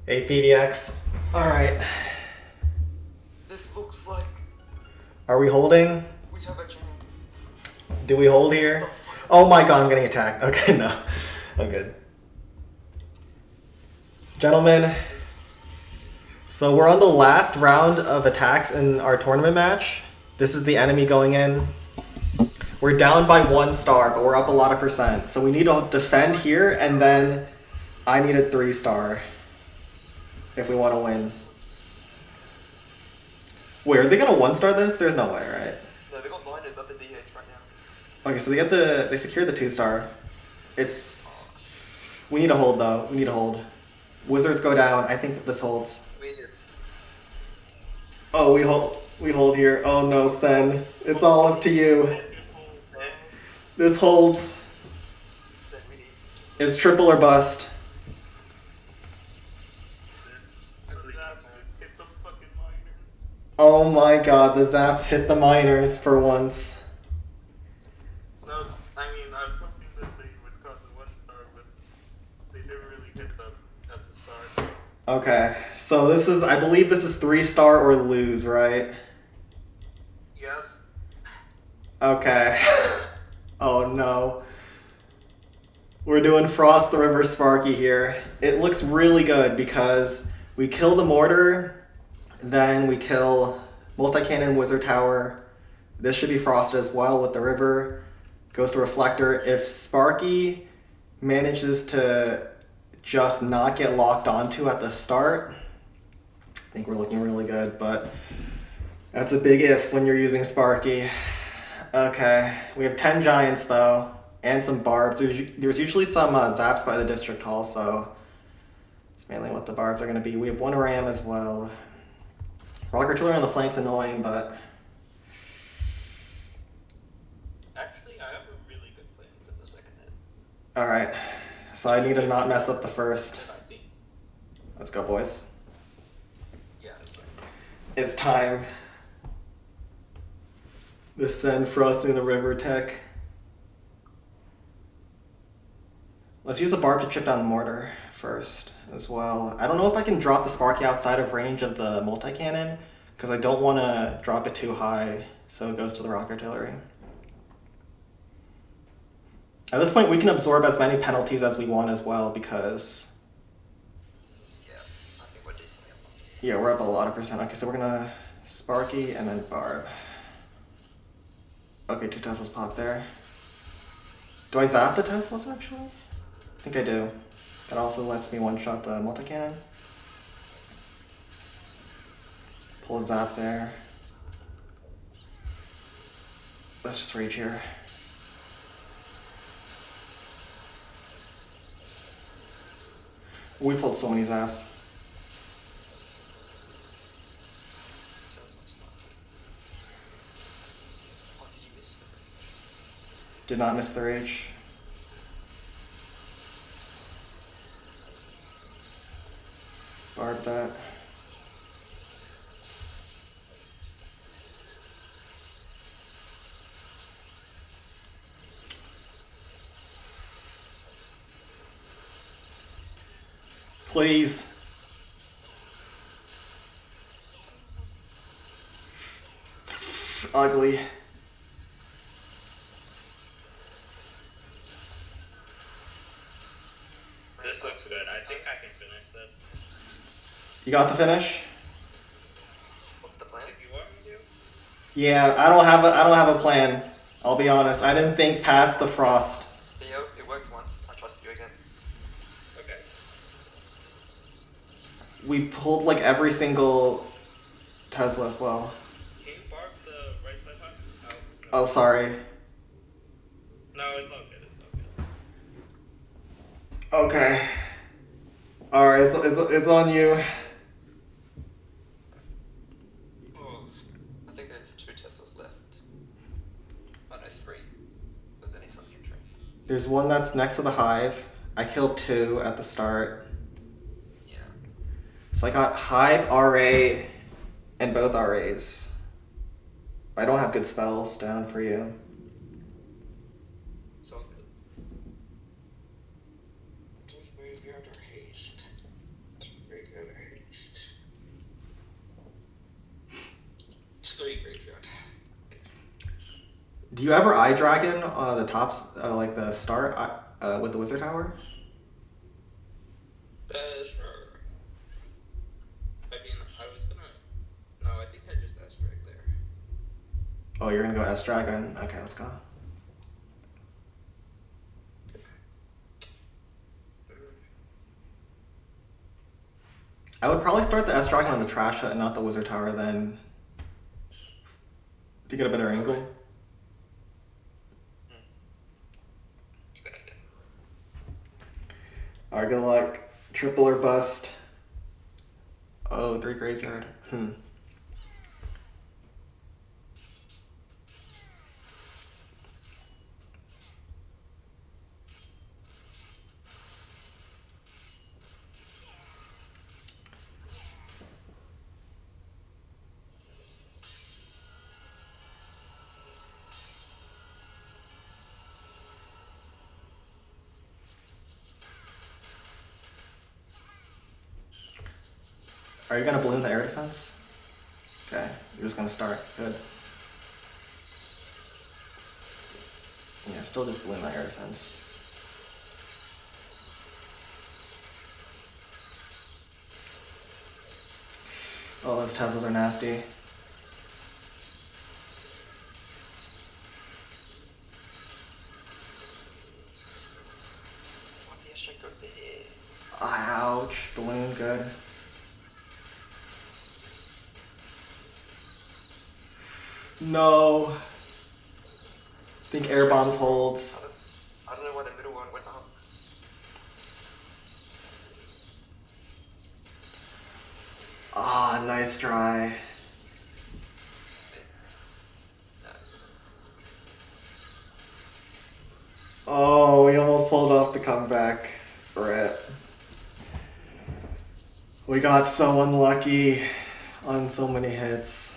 APDX. Alright. This looks like Are we holding? we have a chance. Do we hold here? Oh my god, I'm getting attacked. Okay, no. I'm good. Gentlemen, so we're on the last round of attacks in our tournament match. This is the enemy going in. We're down by 1 star, but we're up a lot of percent. So we need to defend here, and then I need a 3-star if we want to win. Wait, are they gonna 1-star this? There's no way, right? No, they got miners at the DH right now. Okay, so they secured the 2-star. We need to hold though. We need to hold. Wizards go down. I think this holds. We did. Oh, we hold. We hold here. Oh no, Sen. It's all up to you. This holds. Then we need. It's triple or bust. Hit the fucking miners. Oh my god, the zaps hit the miners for once. No, I mean, I was hoping that they would cause a 1-star, but they never really hit them at the start. Okay, so I believe this is 3-star or lose, right? Yes. Okay. Oh no. We're doing Frost the River Sparky here. It looks really good because we kill the mortar, then we kill multi-cannon wizard tower. This should be frosted as well with the river. Goes to reflector. If Sparky manages to just not get locked onto at the start, I think we're looking really good, but that's a big if when you're using Sparky. Okay, we have 10 giants though, and some barbs. There's usually some zaps by the district hall, so it's mainly what the barbs are going to be. We have 1 ram as well. Rock artillery on the flank's annoying, but Actually, I have a really good plan for the second hit. alright. So I need to not mess up the first. I think. Let's go, boys. Yeah, that's right. It's time. The Sen frosting the river tech. Let's use a barb to chip down the mortar first as well. I don't know if I can drop the Sparky outside of range of the multi-cannon because I don't want to drop it too high so it goes to the rock artillery. At this point we can absorb as many penalties as we want as well because Yeah, I think we're decently up on this. yeah, we're up a lot of percent. Okay, so we're gonna Sparky and then barb. Okay, 2 Teslas pop there. Do I zap the Teslas actually? I think I do. That also lets me one-shot the multi-cannon. Pull a zap there. Let's just reach here. We pulled so many zaps. Sounds not smart. Oh, did you miss? Did not miss the reach. Barb that. Please. Ugly. This looks good. I think I can finish this. You got the finish? What's the plan? If you want me to. Yeah, I don't have a plan. I'll be honest. I didn't think past the frost. Theo, it worked once. I trust you again. Okay. We pulled like every single Tesla as well. Can you barb the right side hut? Oh, sorry. No, it's all good. It's all good. Okay. All right, it's on you. Oh, I think there's 2 Teslas left. Oh no, 3. There's any time entry. There's one that's next to the hive. I killed 2 at the start. Yeah. So I got hive, RA, and both RAs. I don't have good spells down for you. It's all good. Very good. Do you ever eye dragon the tops, like the start with the wizard tower? Sure. I mean, I was gonna. No, I think I just asked right there. Oh, you're gonna go S dragon. Okay, let's go. I would probably start the S dragon on the trash hut and not the wizard tower then. To get a better angle. Good idea. Alright, good luck. Triple or bust. Oh, 3 graveyard. Are you gonna balloon the air defense? Okay, you're just gonna start. Good. Yeah, still just balloon the air defense. Oh, those Teslas are nasty. What the extra go there? Ouch. Balloon, good. No. I think air bombs holds. I don't know why the middle one went up. Ah, nice try. Oh, we almost pulled off the comeback. Rip. We got so unlucky on so many hits.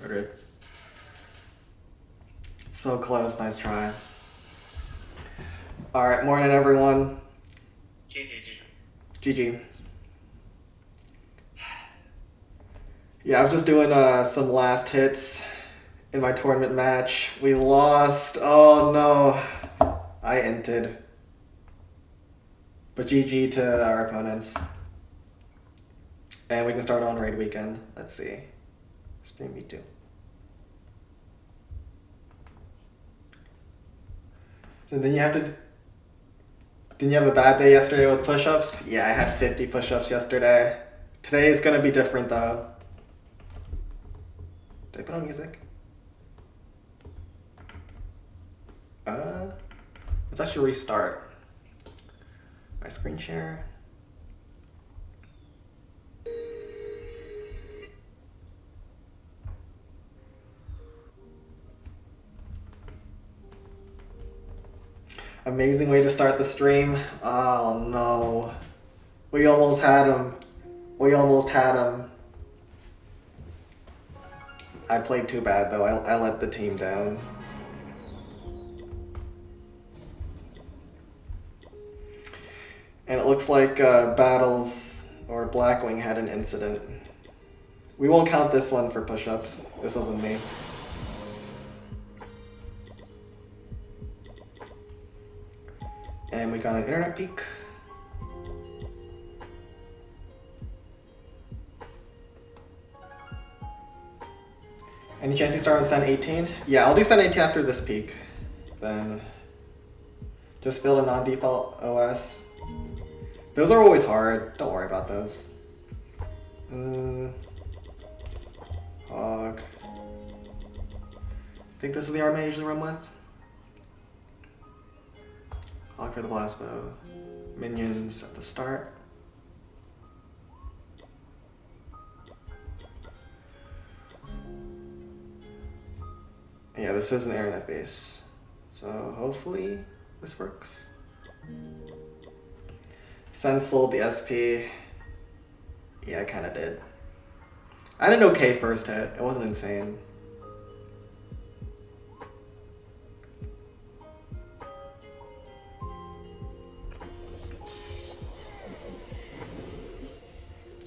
Rip. So close, nice try. Alright, morning everyone. GG. Yeah, I was just doing some last hits in my tournament match. We lost. Oh no. I inted. But GG to our opponents. And we can start on raid weekend. Let's see. Stream me too. So then you have to... Didn't you have a bad day yesterday with push-ups? Yeah, I had 50 push-ups yesterday. Today is gonna be different though. Did I put on music? Let's actually restart. My screen share. Amazing way to start the stream. Oh no. We almost had him. We almost had him. I played too bad though. I let the team down. And it looks like Battles or Blackwing had an incident. We won't count this one for push-ups. This wasn't me. And we got an internet peak. Any chance you start on Sen 18? Yeah, I'll do Sen 18 after this peak. Then just build a non-default OS. Those are always hard. Don't worry about those. Hog. I think this is the army I usually run with. Hog for the blast bow. Minions at the start. Yeah, this is an internet base. So hopefully this works. Sen sold the SP. Yeah, I kinda did. I had an okay first hit. It wasn't insane.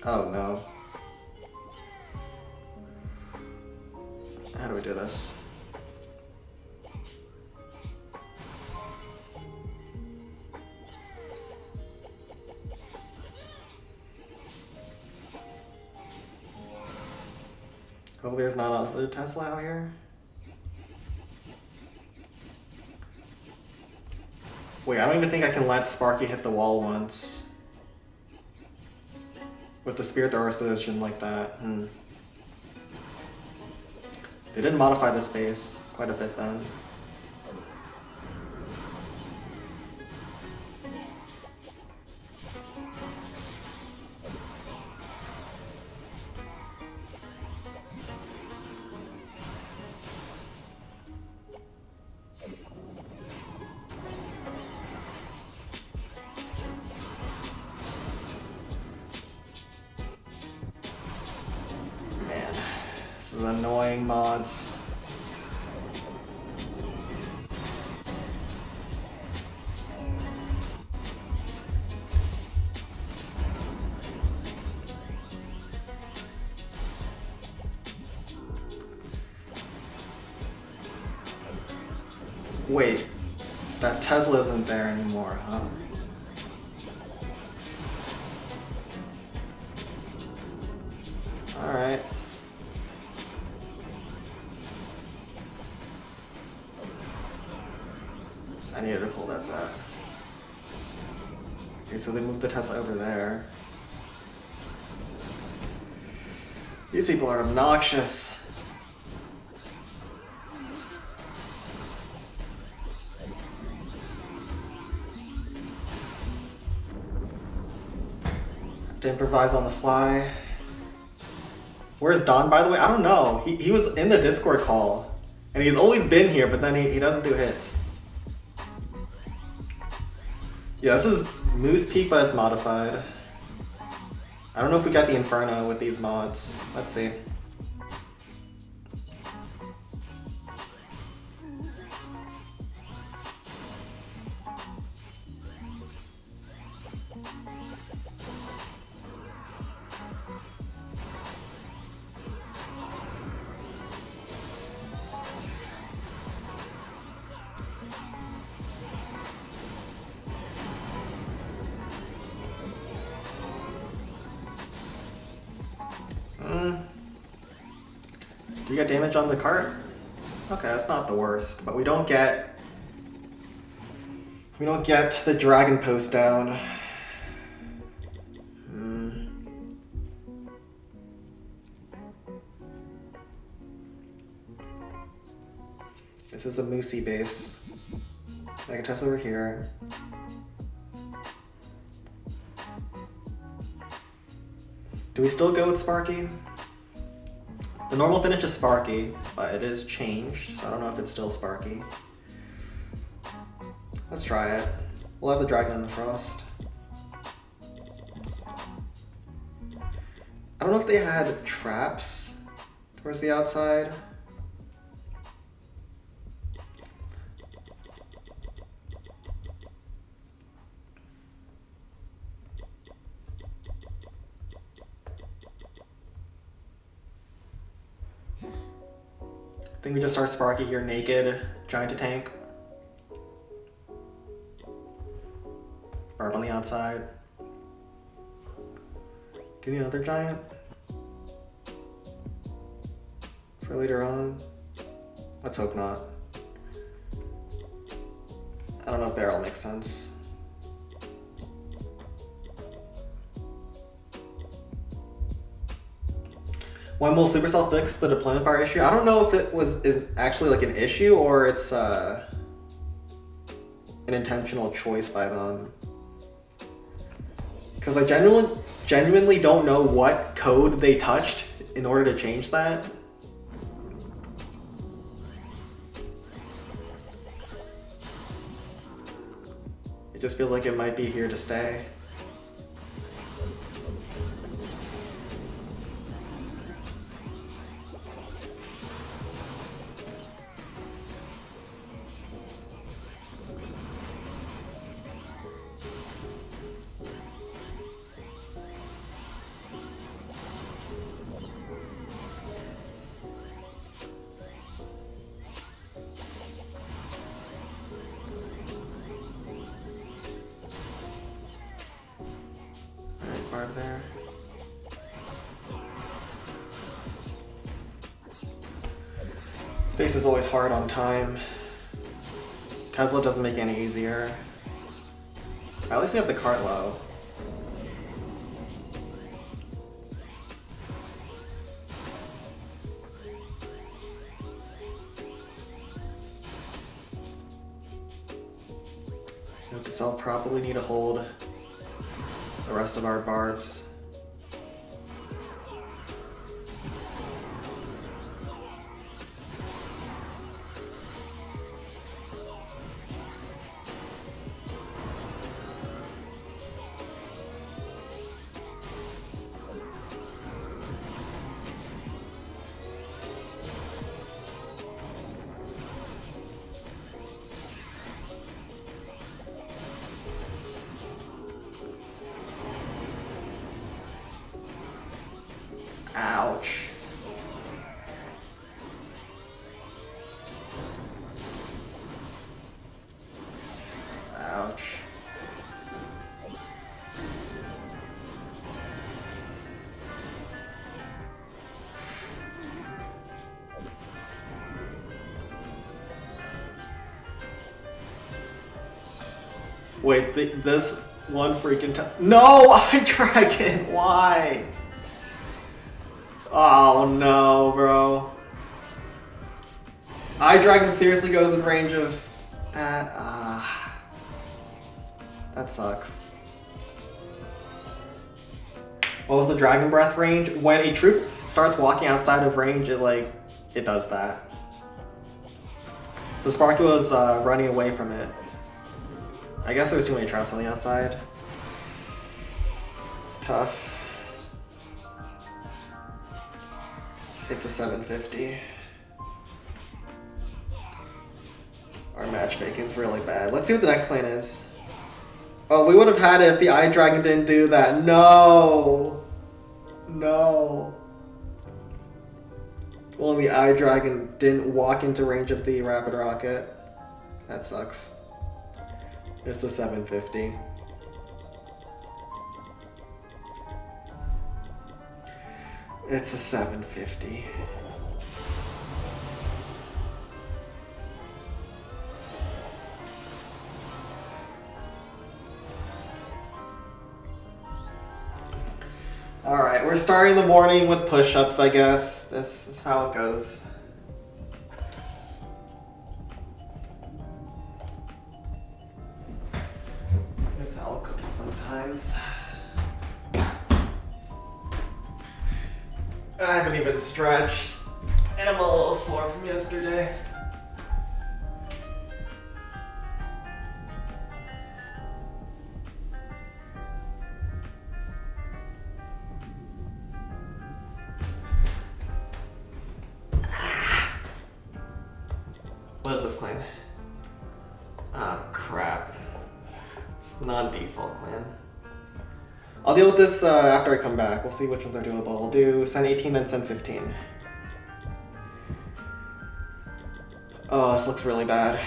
Oh no. How do we do this? Hopefully there's not another Tesla out here. Wait, I don't even think I can let Sparky hit the wall once. With the Spirit Thrower's position like that. They did modify the space quite a bit then. Man, this is annoying mods. Wait, that Tesla isn't there anymore, huh? Alright. I needed to pull that set. Okay, so they moved the Tesla over there. These people are obnoxious. To improvise on the fly. Where's Don, by the way? I don't know. He was in the Discord call. And he's always been here, but then he doesn't do hits. Yeah, this is Moose Peak, but it's modified. I don't know if we got the Inferno with these mods. Let's see. Do you get damage on the cart? Okay, that's not the worst, but we don't get the Dragon Post down. This is a Moosey base. I can test over here. Do we still go with Sparky? The normal finish is Sparky, but it is changed, so I don't know if it's still Sparky. Let's try it. We'll have the Dragon in the Frost. I don't know if they had traps towards the outside. I think we just start Sparky here naked, Giant to tank. Barb on the outside. Do you need another Giant? For later on? Let's hope not. I don't know if Barrel makes sense. When will Supercell fix the deployment bar issue? I don't know if it is actually like an issue or it's an intentional choice by them. Because I genuinely don't know what code they touched in order to change that. It just feels like it might be here to stay. Space is always hard on time. Tesla doesn't make it any easier. At least we have the cart low. Note to self, probably need to hold the rest of our barbs. Ouch. Ouch. Wait, this one freaking time. No, iDragon, why? Oh no, bro. iDragon seriously goes in range of that. That sucks. What was the Dragon Breath range? When a troop starts walking outside of range, it does that. So Sparky was running away from it. I guess there was too many traps on the outside. Tough. It's a 750. Our matchmaking's really bad. Let's see what the next clan is. Oh, we would have had it if the iDragon didn't do that. No! No. Well, the iDragon didn't walk into range of the Rapid Rocket. That sucks. It's a 750. It's a 750. Alright, we're starting the morning with push-ups, I guess. This is how it goes. That's how it goes sometimes. I haven't even stretched, and I'm a little sore from yesterday. What is this clan? Oh crap. It's non-default clan. I'll deal with this after I come back. We'll see which ones are doable. We'll do Sen 18 then Sen 15. Oh, this looks really bad.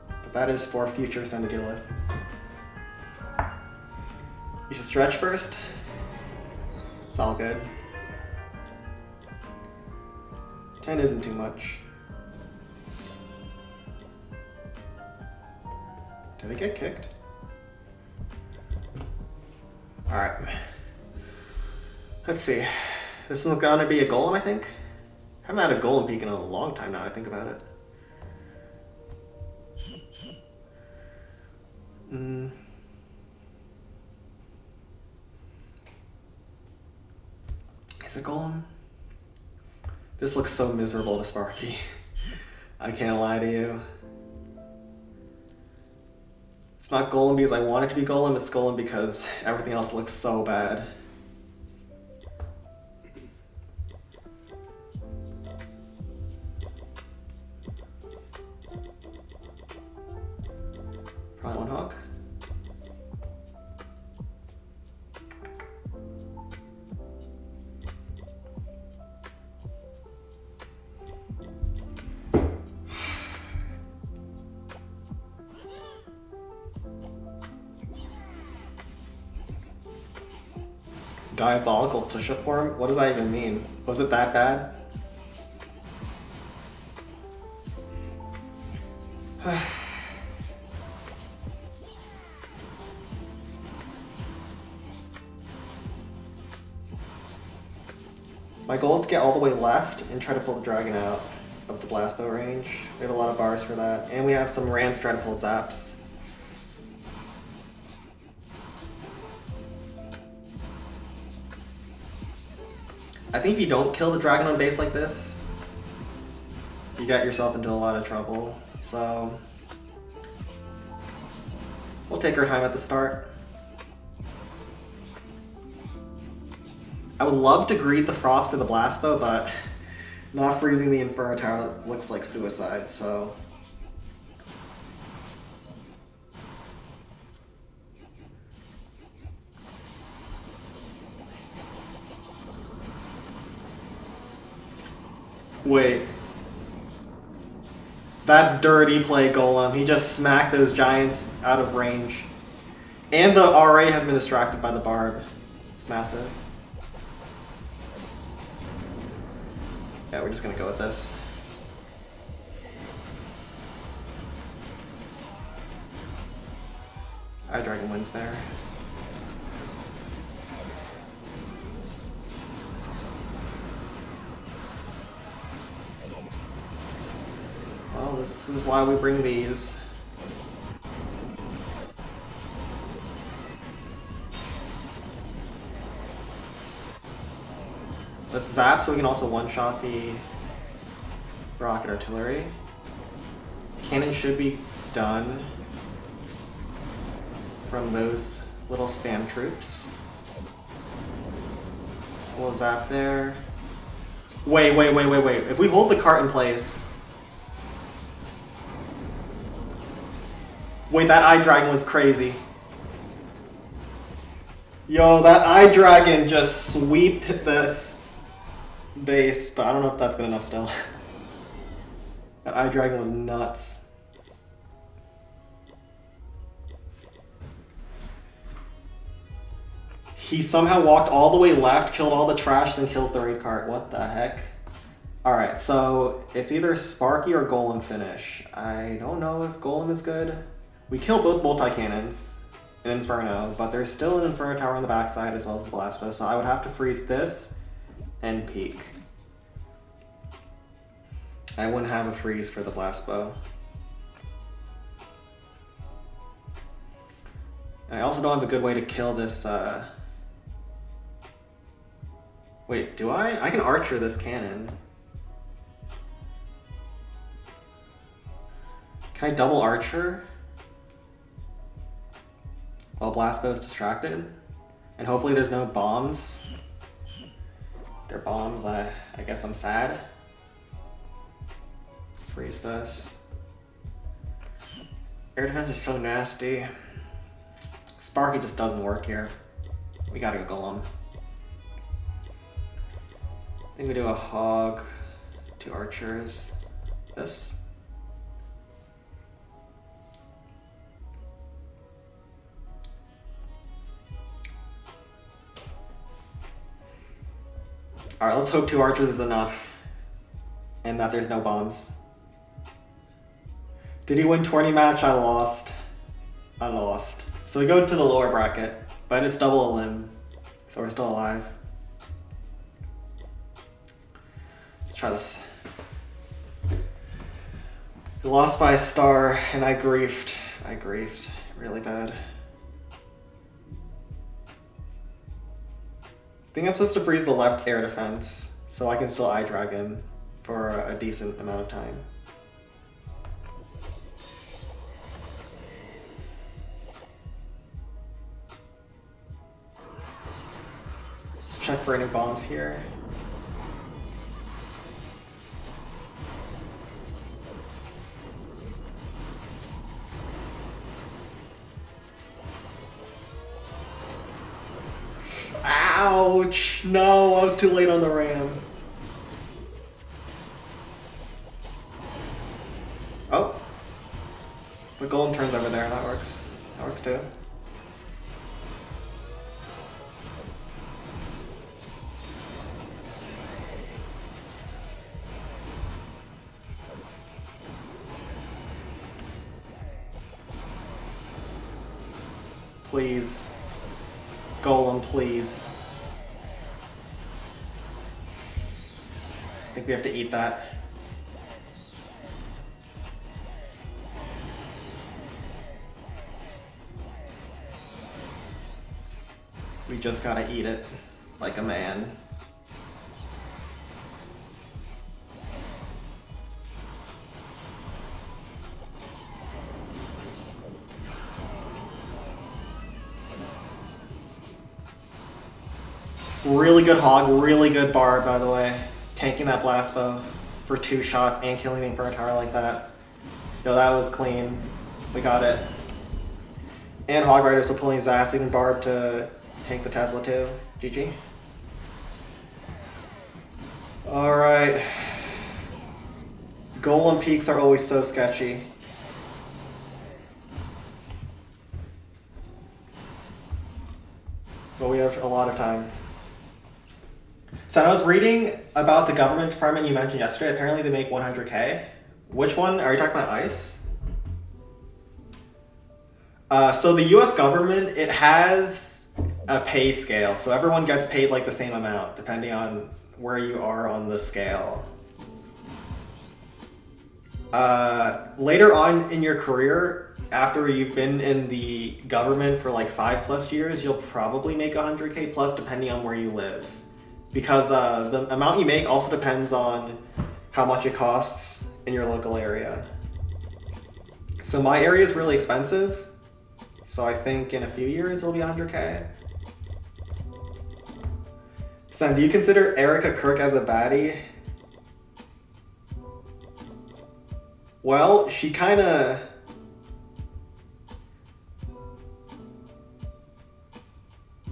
But that is for future Sen to deal with. You should stretch first. It's all good. 10 isn't too much. Did it get kicked? Alright. Let's see. This is gonna be a golem, I think? I haven't had a golem peak in a long time now, I think about it. Is it golem? This looks so miserable to Sparky. I can't lie to you. It's not golem because I want it to be golem, it's golem because everything else looks so bad. Probably one hook. Diabolical push-up form? What does that even mean? Was it that bad? My goal is to get all the way left and try to pull the dragon out of the blast bow range. We have a lot of bars for that. And we have some rams trying to pull zaps. I think if you don't kill the dragon on base like this, you get yourself into a lot of trouble. So we'll take our time at the start. I would love to greet the frost for the blast bow, but not freezing the Inferno Tower looks like suicide, so. Wait. That's dirty play, Golem. He just smacked those giants out of range. And the RA has been distracted by the barb. It's massive. Yeah, we're just gonna go with this. Dragon wins there. Well, this is why we bring these. Let's zap so we can also one-shot the rocket artillery. Cannon should be done from those little spam troops. We'll zap there. Wait. If we hold the cart in place... Wait, that eye dragon was crazy. Yo, that eye dragon just sweeped this base, but I don't know if that's good enough still. That eye dragon was nuts. He somehow walked all the way left, killed all the trash, then kills the raid cart. What the heck? Alright, so it's either Sparky or Golem finish. I don't know if Golem is good. We kill both multi-cannons in Inferno, but there's still an Inferno Tower on the backside as well as the blast bow, so I would have to freeze this and peek. I wouldn't have a freeze for the blast bow. And I also don't have a good way to kill this, Wait, do I? I can archer this cannon. Can I double archer? While blast bow is distracted? And hopefully there's no bombs. If they're bombs, I guess I'm sad. Freeze this. Air defense is so nasty. Sparky just doesn't work here. We gotta go Golem. I think we do a hog, 2 archers. This. Alright, let's hope 2 archers is enough. And that there's no bombs. Did he win 20 match? I lost. I lost. So we go to the lower bracket, but it's double a limb. So we're still alive. Let's try this. We lost by a star, and I griefed. I griefed really bad. I think I'm supposed to freeze the left air defense, so I can still eye dragon for a decent amount of time. Let's check for any bombs here. Ouch! No, I was too late on the ram. Oh. The golem turns over there, that works. That works too. Please. Golem, please. I think we have to eat that. We just gotta eat it like a man. Really good hog, really good bar, by the way. Tanking that blast bow for 2 shots and killing the Inferno Tower like that. Yo, that was clean. We got it. And Hog Rider still pulling his ass. We can Barb to tank the Tesla too. GG. Alright. Golem peaks are always so sketchy. But we have a lot of time. So I was reading about the government department you mentioned yesterday. Apparently they make 100K. Which one? Are you talking about ICE? So the US government, it has a pay scale. So everyone gets paid like the same amount, depending on where you are on the scale. Later on in your career, after you've been in the government for like 5+ years, you'll probably make 100K plus depending on where you live. Because the amount you make also depends on how much it costs in your local area. So my area is really expensive, so I think in a few years it'll be 100K. Sam, do you consider Erica Kirk as a baddie? Well, she kinda...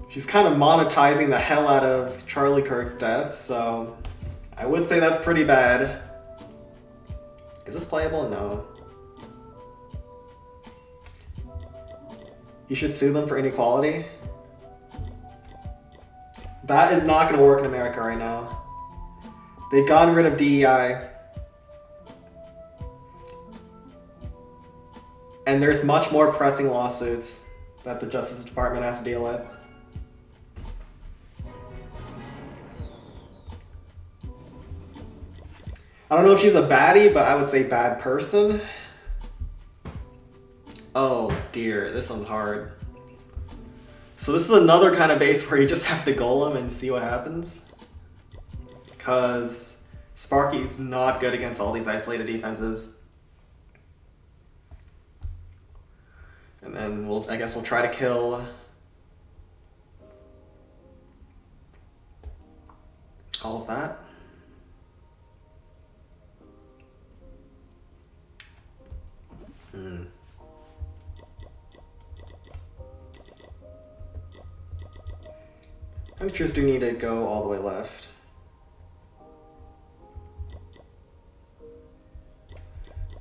She's kind of monetizing the hell out of Charlie Kirk's death, so I would say that's pretty bad. Is this playable? No. You should sue them for inequality. That is not going to work in America right now. They've gotten rid of DEI. And there's much more pressing lawsuits that the Justice Department has to deal with. I don't know if she's a baddie, but I would say bad person. Oh dear, this one's hard. So this is another kind of base where you just have to golem and see what happens. Because Sparky's not good against all these isolated defenses. And then I guess we'll try to kill all of that. How many troops do we need to go all the way left?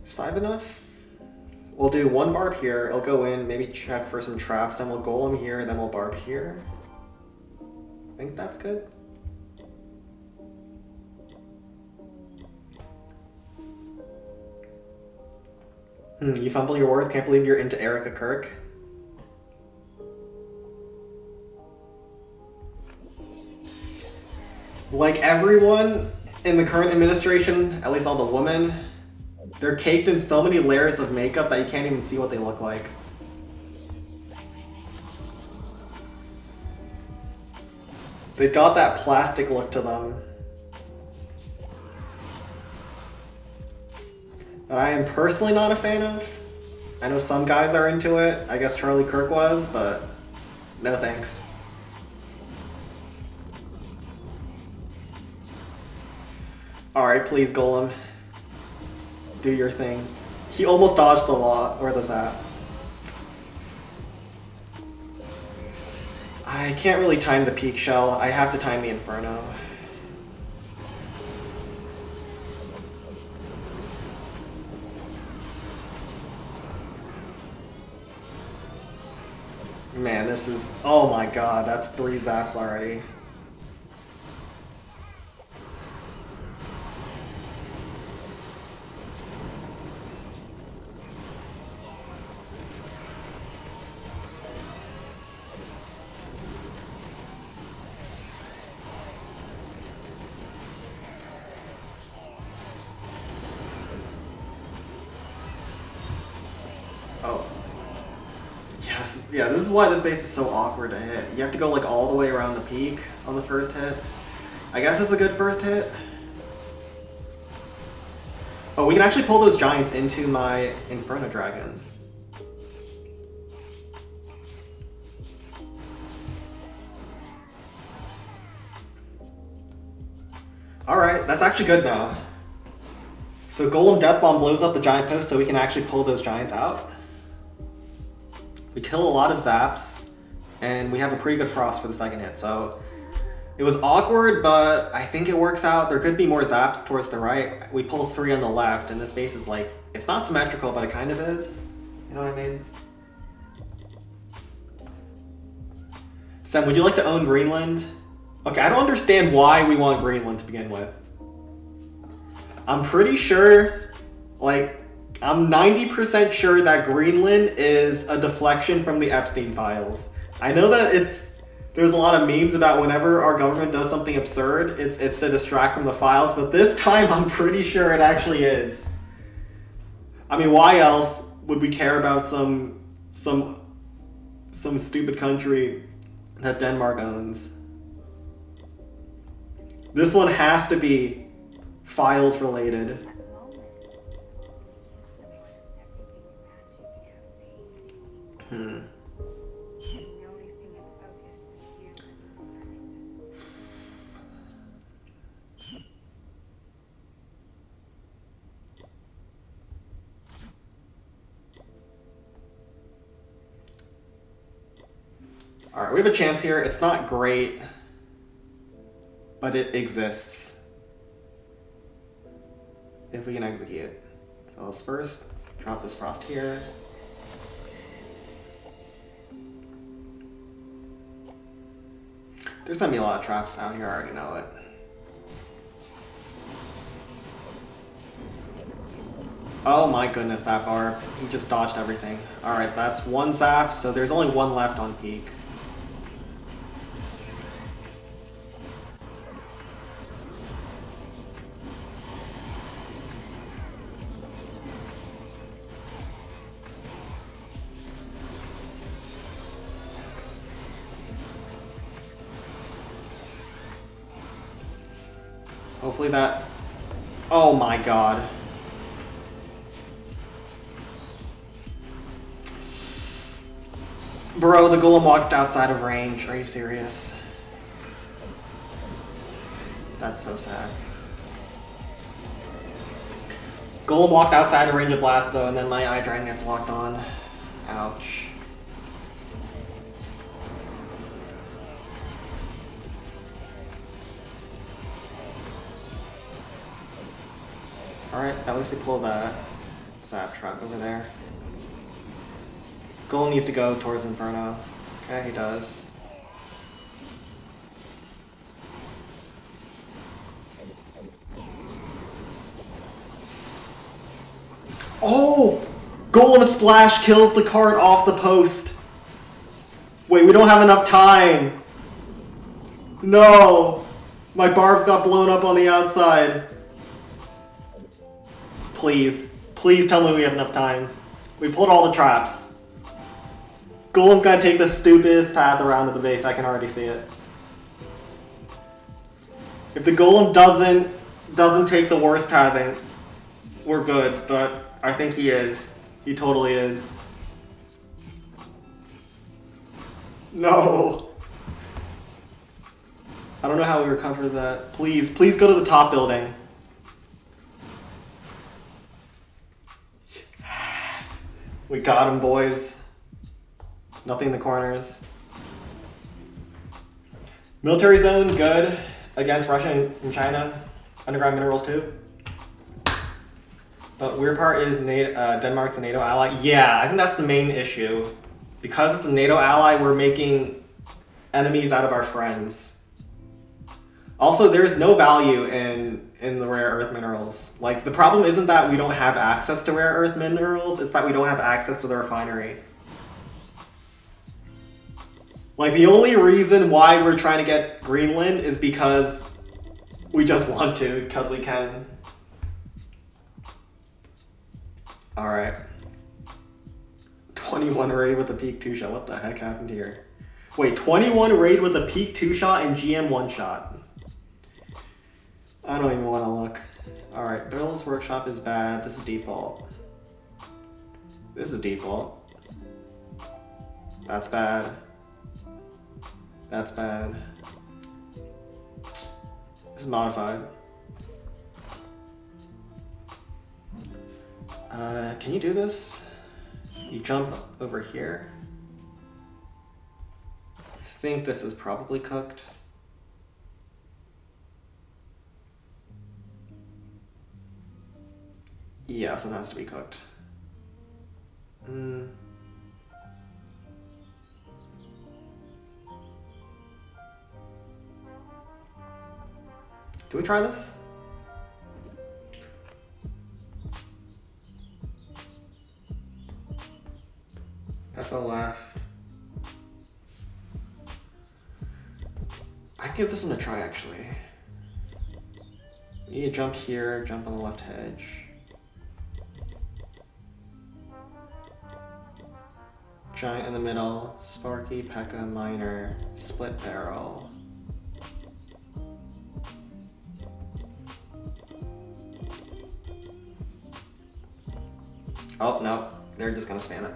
Is 5 enough? We'll do 1 barb here, it'll go in, maybe check for some traps, then we'll golem here, then we'll barb here. I think that's good. You fumble your words, can't believe you're into Erica Kirk. Like everyone in the current administration, at least all the women, they're caked in so many layers of makeup that you can't even see what they look like. They've got that plastic look to them. That I am personally not a fan of. I know some guys are into it. I guess Charlie Kirk was, but no thanks. Alright, please, Golem. Do your thing. He almost dodged the law, or the zap. I can't really time the peak shell. I have to time the Inferno. Man, this is... Oh my god, that's 3 zaps already. Yeah, this is why this base is so awkward to hit. You have to go like all the way around the peak on the first hit. I guess it's a good first hit. Oh, we can actually pull those giants into my Inferno Dragon. Alright, that's actually good now. So Golem Death Bomb blows up the giant post so we can actually pull those giants out. We kill a lot of zaps, and we have a pretty good frost for the second hit, so it was awkward, but I think it works out. There could be more zaps towards the right. We pull 3 on the left, and this base is like, it's not symmetrical, but it kind of is. You know what I mean? Sam, would you like to own Greenland? Okay, I don't understand why we want Greenland to begin with. I'm pretty sure, like, I'm 90% sure that Greenland is a deflection from the Epstein files. I know that there's a lot of memes about whenever our government does something absurd, it's to distract from the files, but this time I'm pretty sure it actually is. I mean, why else would we care about some stupid country that Denmark owns? This one has to be files related. Alright, we have a chance here. It's not great, but it exists. If we can execute. So let's first drop this frost here. There's gonna be a lot of traps out here, I already know it. Oh my goodness, that barb. He just dodged everything. Alright, that's 1 zap, so there's only 1 left on peak. Hopefully that... Oh my god. Bro, the golem walked outside of range. Are you serious? That's so sad. Golem walked outside of range of blast though, and then my eye dragon gets locked on. Ouch. Alright, at least we pull that zap trap over there. Golem needs to go towards Inferno. Okay, he does. Oh! Golem Splash kills the card off the post. Wait, we don't have enough time. No! My barbs got blown up on the outside. Please. Please tell me we have enough time. We pulled all the traps. Golem's gotta take the stupidest path around to the base. I can already see it. If the Golem doesn't take the worst pathing, we're good, but I think he is. He totally is. No. I don't know how we recover that. Please, please go to the top building. Yes. We got him, boys. Nothing in the corners. Military zone, good. Against Russia and China. Underground minerals, too. But weird part is Denmark's a NATO ally. Yeah, I think that's the main issue. Because it's a NATO ally, we're making enemies out of our friends. Also, there's no value in the rare earth minerals. Like, the problem isn't that we don't have access to rare earth minerals, it's that we don't have access to the refinery. Like, the only reason why we're trying to get Greenland is because we just want to, because we can. Alright. 21 raid with a peak 2-shot. What the heck happened here? Wait, 21 raid with a peak 2-shot and GM 1-shot. I don't even want to look. Alright, Bill's Workshop is bad. This is default. This is default. That's bad. That's bad. This is modified. Can you do this? You jump over here. I think this is probably cooked. Yeah, so it has to be cooked. Do we try this? That's a laugh. I'd give this one a try, actually. You need to jump here, jump on the left hedge. Giant in the middle, Sparky, P.E.K.K.A, Miner, Split Barrel. Oh, no, they're just gonna spam it.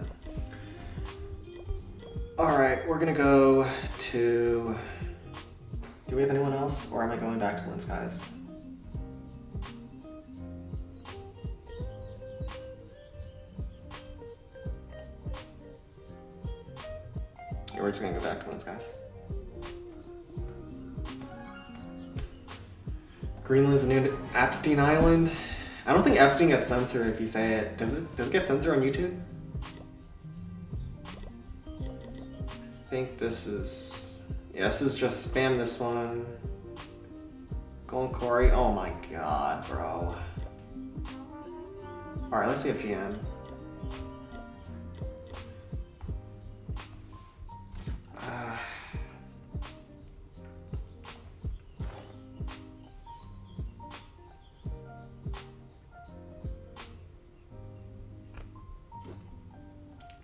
Alright, we're gonna go to... Do we have anyone else? Or am I going back to Lens Guys? Yeah, we're just gonna go back to Lens Guys. Greenland's the new Epstein Island. I don't think Epstein gets censored if you say it. Does it get censored on YouTube? I think this is... Yeah, this is just spam this one. Golden Quarry. Oh my god, bro. Alright, let's see if GM.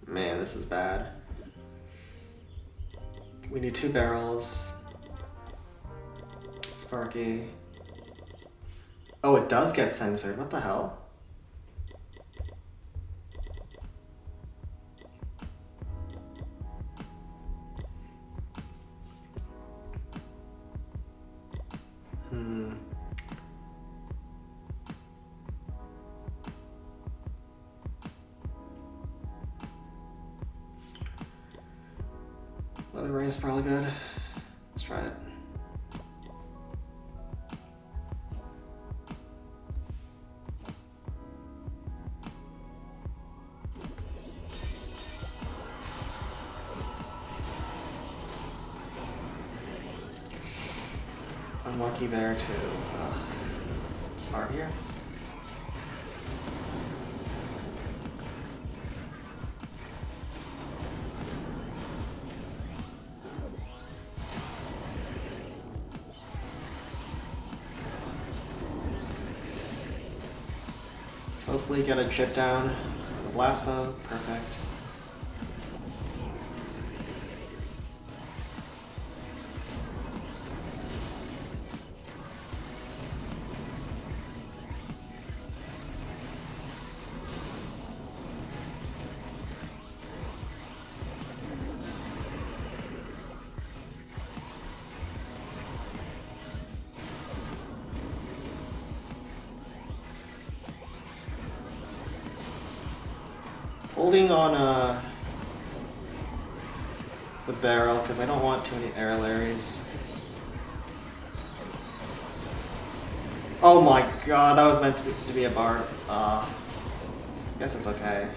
Man, this is bad. We need 2 barrels. Sparky. Oh, it does get censored. What the hell? Lemon rain is probably good. Let's try it. Unlucky there too. Smart here. Hopefully get a chip down. The blast bow, perfect. Holding on the barrel because I don't want too many air Larrys. Oh my god, that was meant to be a bar. Guess it's okay.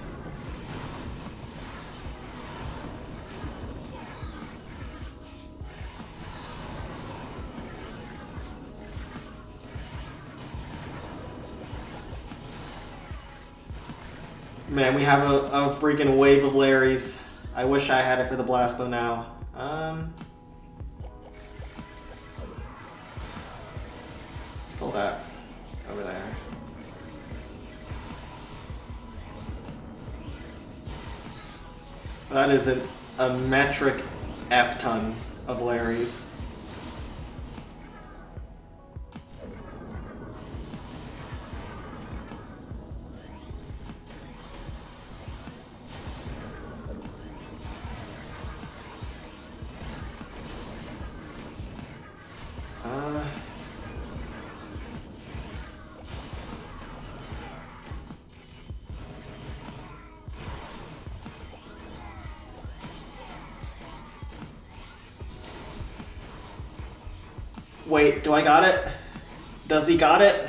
Man, we have a freaking wave of Larrys. I wish I had it for the blast bow now. Let's pull that over there. That is a metric F-ton of Larry's. Wait, do I got it? Does he got it?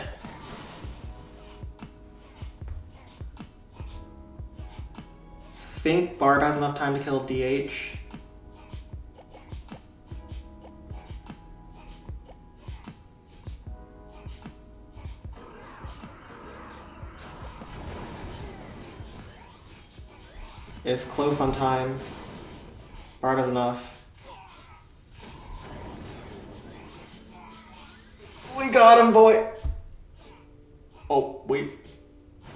Think Barb has enough time to kill DH. It's close on time. Barb has enough. We got him, boy! Oh, wait.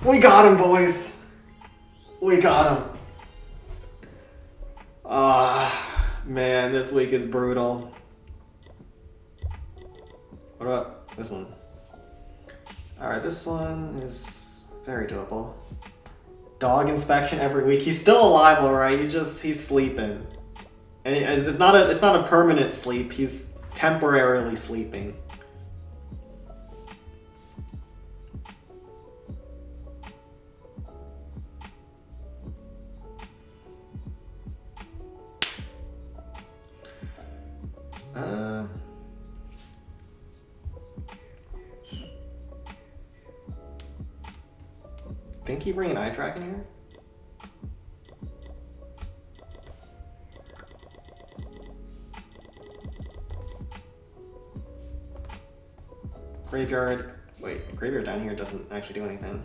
We got him, boys! We got him. Man, this week is brutal. What about this one? Alright, this one is very doable. Dog inspection every week. He's still alive, alright. He's sleeping. And it's not a permanent sleep. He's temporarily sleeping. Think you bring an eye track in here? Graveyard. Wait, graveyard down here doesn't actually do anything.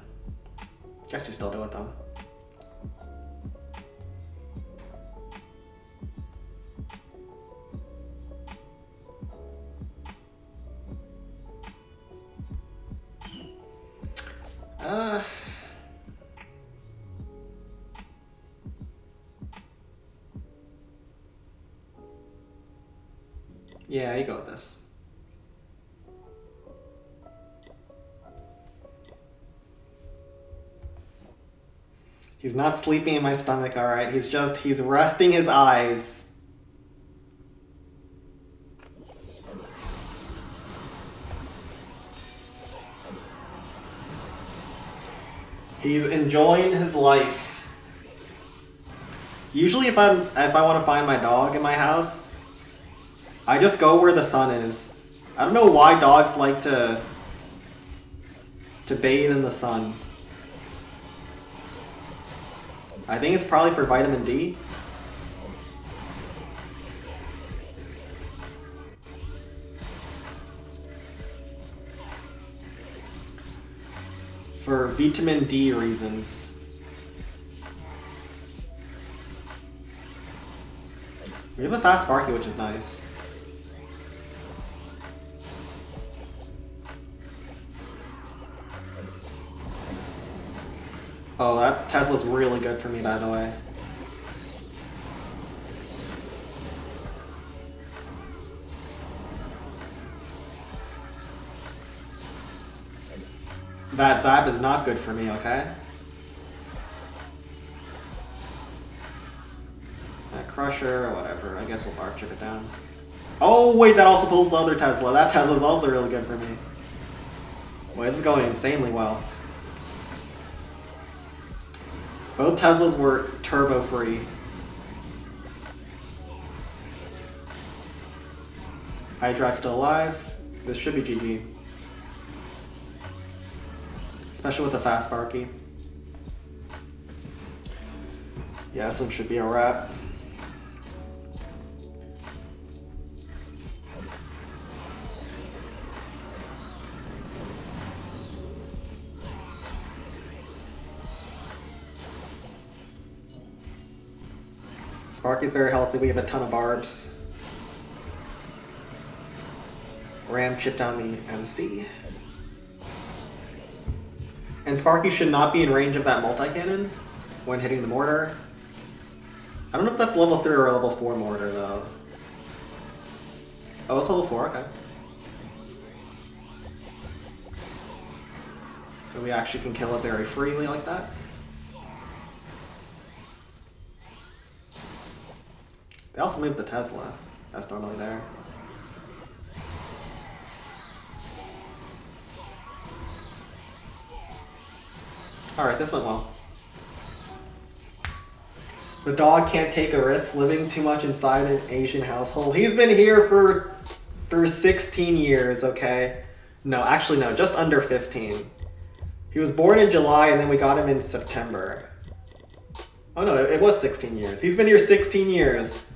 Guess you still do it though. Yeah, you go with this. He's not sleeping in my stomach, alright? He's resting his eyes. He's enjoying his life. Usually if I want to find my dog in my house, I just go where the sun is. I don't know why dogs like to bathe in the sun. I think it's probably for vitamin D. For vitamin D reasons. We have a fast Sparky, which is nice. Oh, that Tesla's really good for me, by the way. That Zap is not good for me, okay? That Crusher, whatever. I guess we'll Bark Chip it down. Oh, wait, that also pulls the other Tesla. That Tesla's also really good for me. Boy, this is going insanely well. Both Teslas were turbo free. Hydrak still alive. This should be GG. Especially with the fast Sparky. Yeah, this one should be a wrap. Sparky's very healthy. We have a ton of barbs. Ram chip down the MC. And Sparky should not be in range of that multi-cannon when hitting the mortar. I don't know if that's level 3 or level 4 mortar though. Oh, it's level 4, okay. So we actually can kill it very freely like that. They also moved the Tesla. That's normally there. Alright, this went well. The dog can't take a risk living too much inside an Asian household. He's been here for 16 years, okay? No, actually no, just under 15. He was born in July and then we got him in September. Oh no, it was 16 years. He's been here 16 years.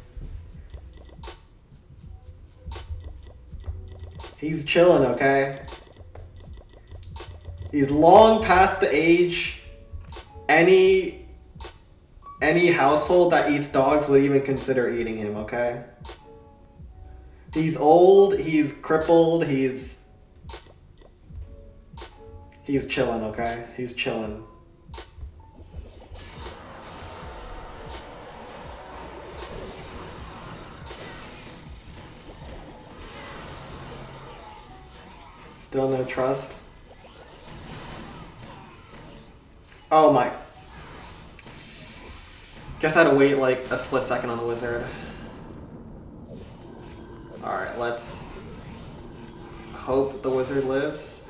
He's chilling, okay? He's long past the age any household that eats dogs would even consider eating him, okay? He's old, he's crippled, he's chilling, okay? He's chilling. Still no trust. Oh my. Guess I had to wait like a split second on the wizard. Alright, let's hope the wizard lives.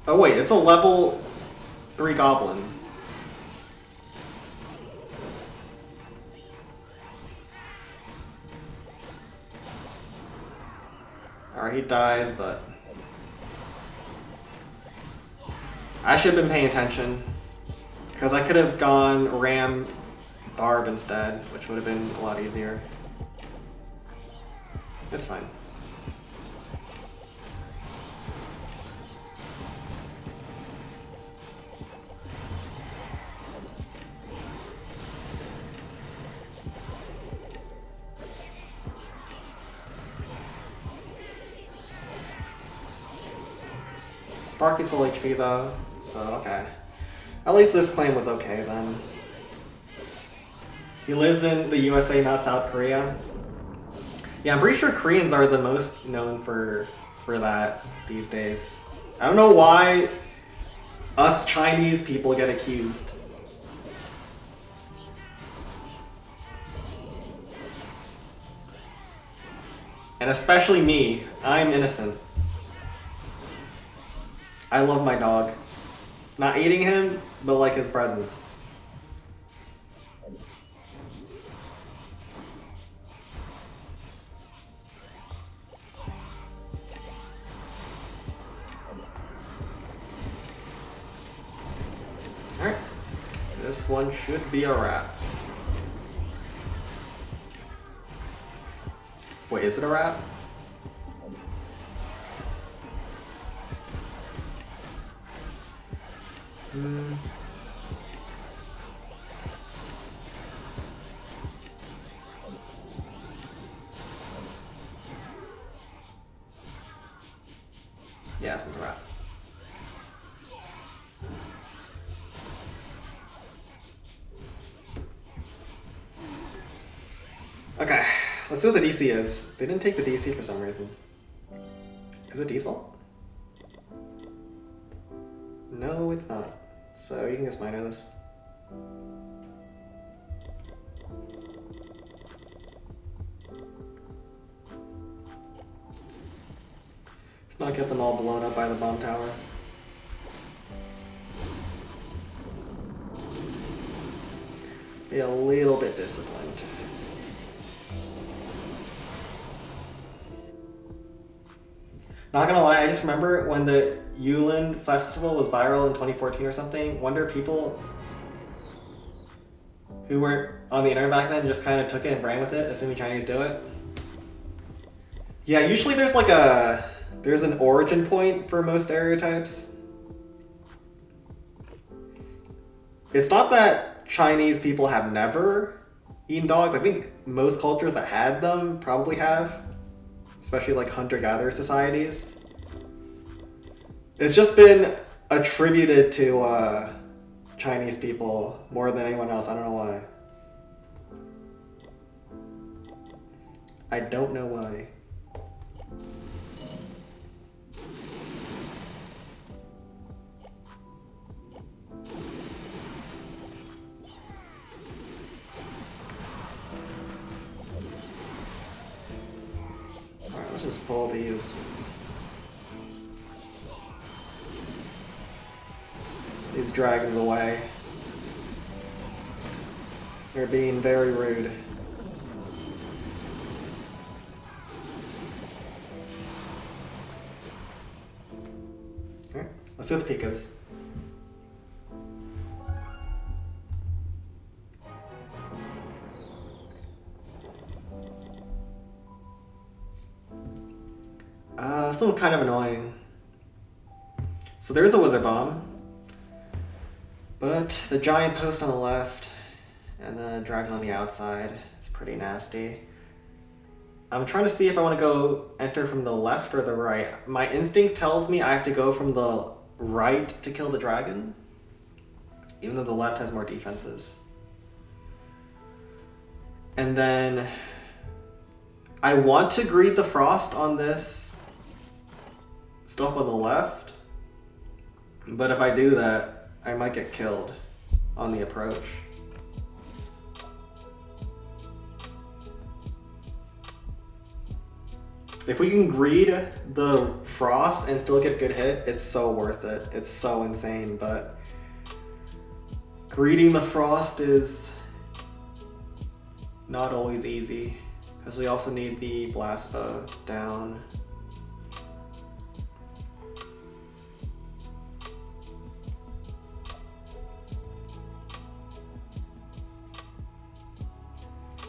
Oh wait, it's a level 3 goblin. Alright, he dies, but I should have been paying attention because I could have gone Ram Barb instead, which would have been a lot easier. It's fine. Sparky's full HP though, so okay. At least this claim was okay then. He lives in the USA, not South Korea. Yeah, I'm pretty sure Koreans are the most known for that these days. I don't know why us Chinese people get accused. And especially me, I'm innocent. I love my dog. Not eating him, but like his presence. Alright. This one should be a wrap. Wait, is it a wrap? Yeah, this one's a wrap. Okay, let's see what the DC is. They didn't take the DC for some reason. Is it default? No, it's not. So you can just minor this. Let's not get them all blown up by the bomb tower. Be a little bit disciplined. Not gonna lie, I just remember when the Yulin Festival was viral in 2014 or something. Wonder people who weren't on the internet back then just kind of took it and ran with it, assuming Chinese do it. Yeah, usually there's like there's an origin point for most stereotypes. It's not that Chinese people have never eaten dogs. I think most cultures that had them probably have. especially like hunter-gatherer societies. It's just been attributed to Chinese people more than anyone else. I don't know why. I don't know why. Alright, let's just pull these dragons away. They're being very rude. Alright, let's do the Pikas. This one's kind of annoying. So there's a Wizard Bomb, but the giant post on the left and the dragon on the outside is pretty nasty. I'm trying to see if I want to go enter from the left or the right. My instincts tells me I have to go from the right to kill the dragon, even though the left has more defenses. And then I want to greet the frost on this stuff on the left, but if I do that, I might get killed on the approach. If we can greed the frost and still get good hit, it's so worth it. It's so insane, but greeting the frost is not always easy, because we also need the blast bow down.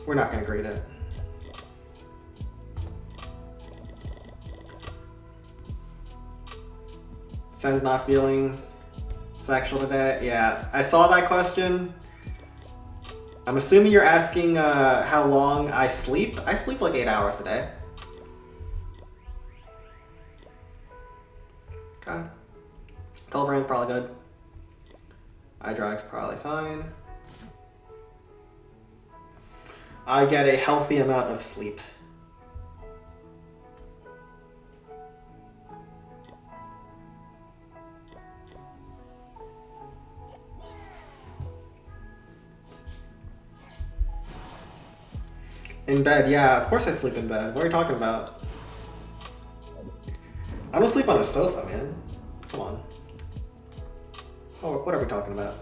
We're not gonna greet it. Sen's not feeling sexual today. Yeah, I saw that question. I'm assuming you're asking how long I sleep. I sleep like 8 hours a day. Okay. 12 rounds probably good. iDrag's probably fine. I get a healthy amount of sleep. In bed, yeah, of course I sleep in bed. What are you talking about? I don't sleep on a sofa, man. Come on. Oh, what are we talking about?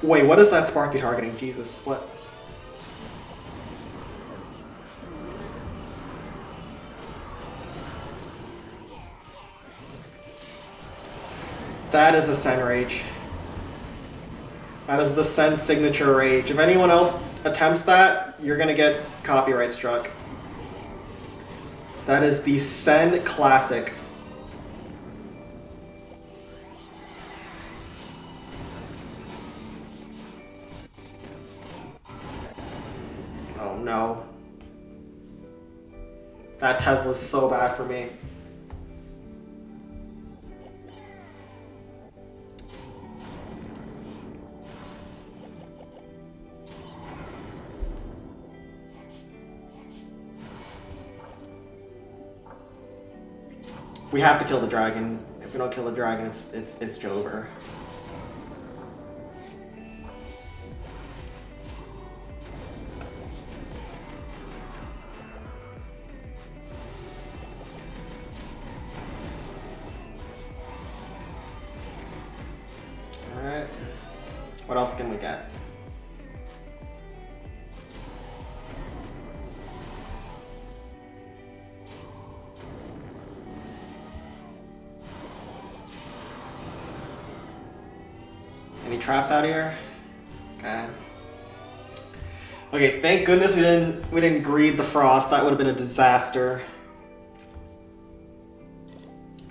Wait, what is that Sparky targeting? Jesus, what? That is a Sen rage. That is the Sen signature rage. If anyone else attempts that, you're gonna get copyright struck. That is the Sen classic. Oh no. That Tesla's so bad for me. We have to kill the dragon. If we don't kill the dragon, it's Jover. All right. What else can we get? traps out here? Okay. Okay, thank goodness we didn't breed the frost. That would have been a disaster.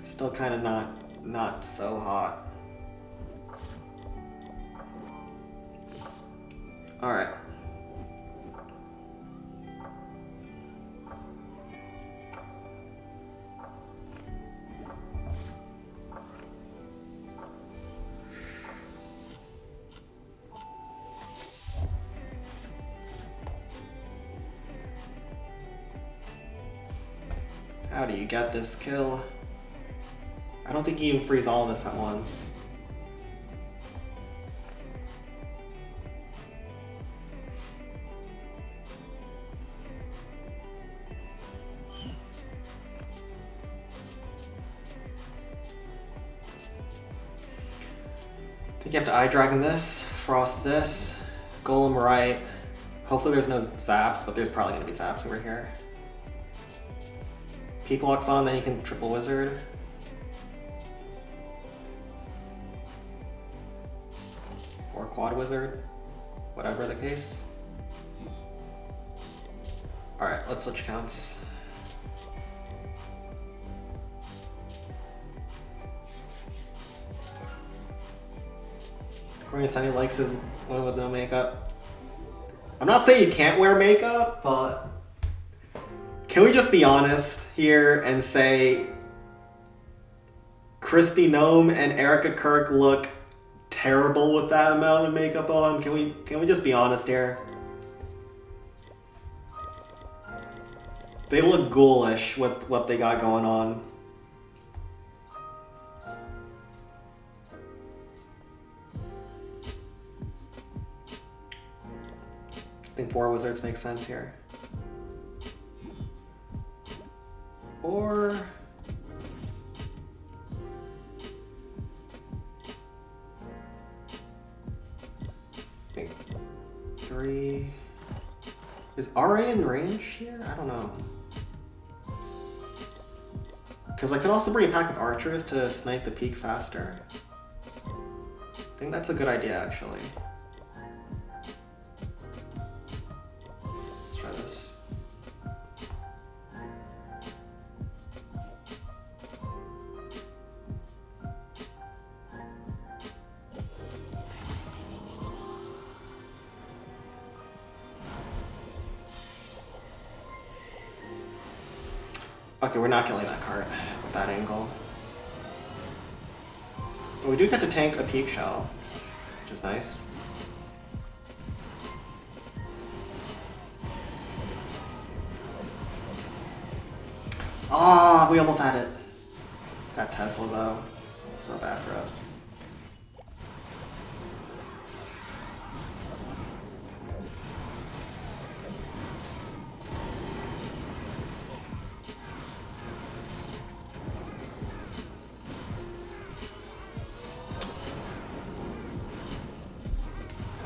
Still kind of not so hot. All right. How do you get this kill? I don't think you can freeze all this at once. I think you have to Eye Dragon this, Frost this, Golem right. Hopefully there's no zaps, but there's probably gonna be zaps over here. Peak locks on, then you can triple wizard. Or quad wizard, whatever the case. Alright, let's switch counts. According to Sunny likes his one with no makeup. I'm not saying you can't wear makeup, but can we just be honest here and say Kristi Noem and Erica Kirk look terrible with that amount of makeup on? Can we just be honest here? They look ghoulish with what they got going on. I think 4 wizards make sense here. Or I think 3. Is RA in range here? I don't know. Because I could also bring a pack of archers to snipe the peak faster. I think that's a good idea, actually. Let's try this. Okay, we're not killing that cart with that angle. But we do get to tank a peak shell, which is nice. Ah, we almost had it. That Tesla though, so bad for us.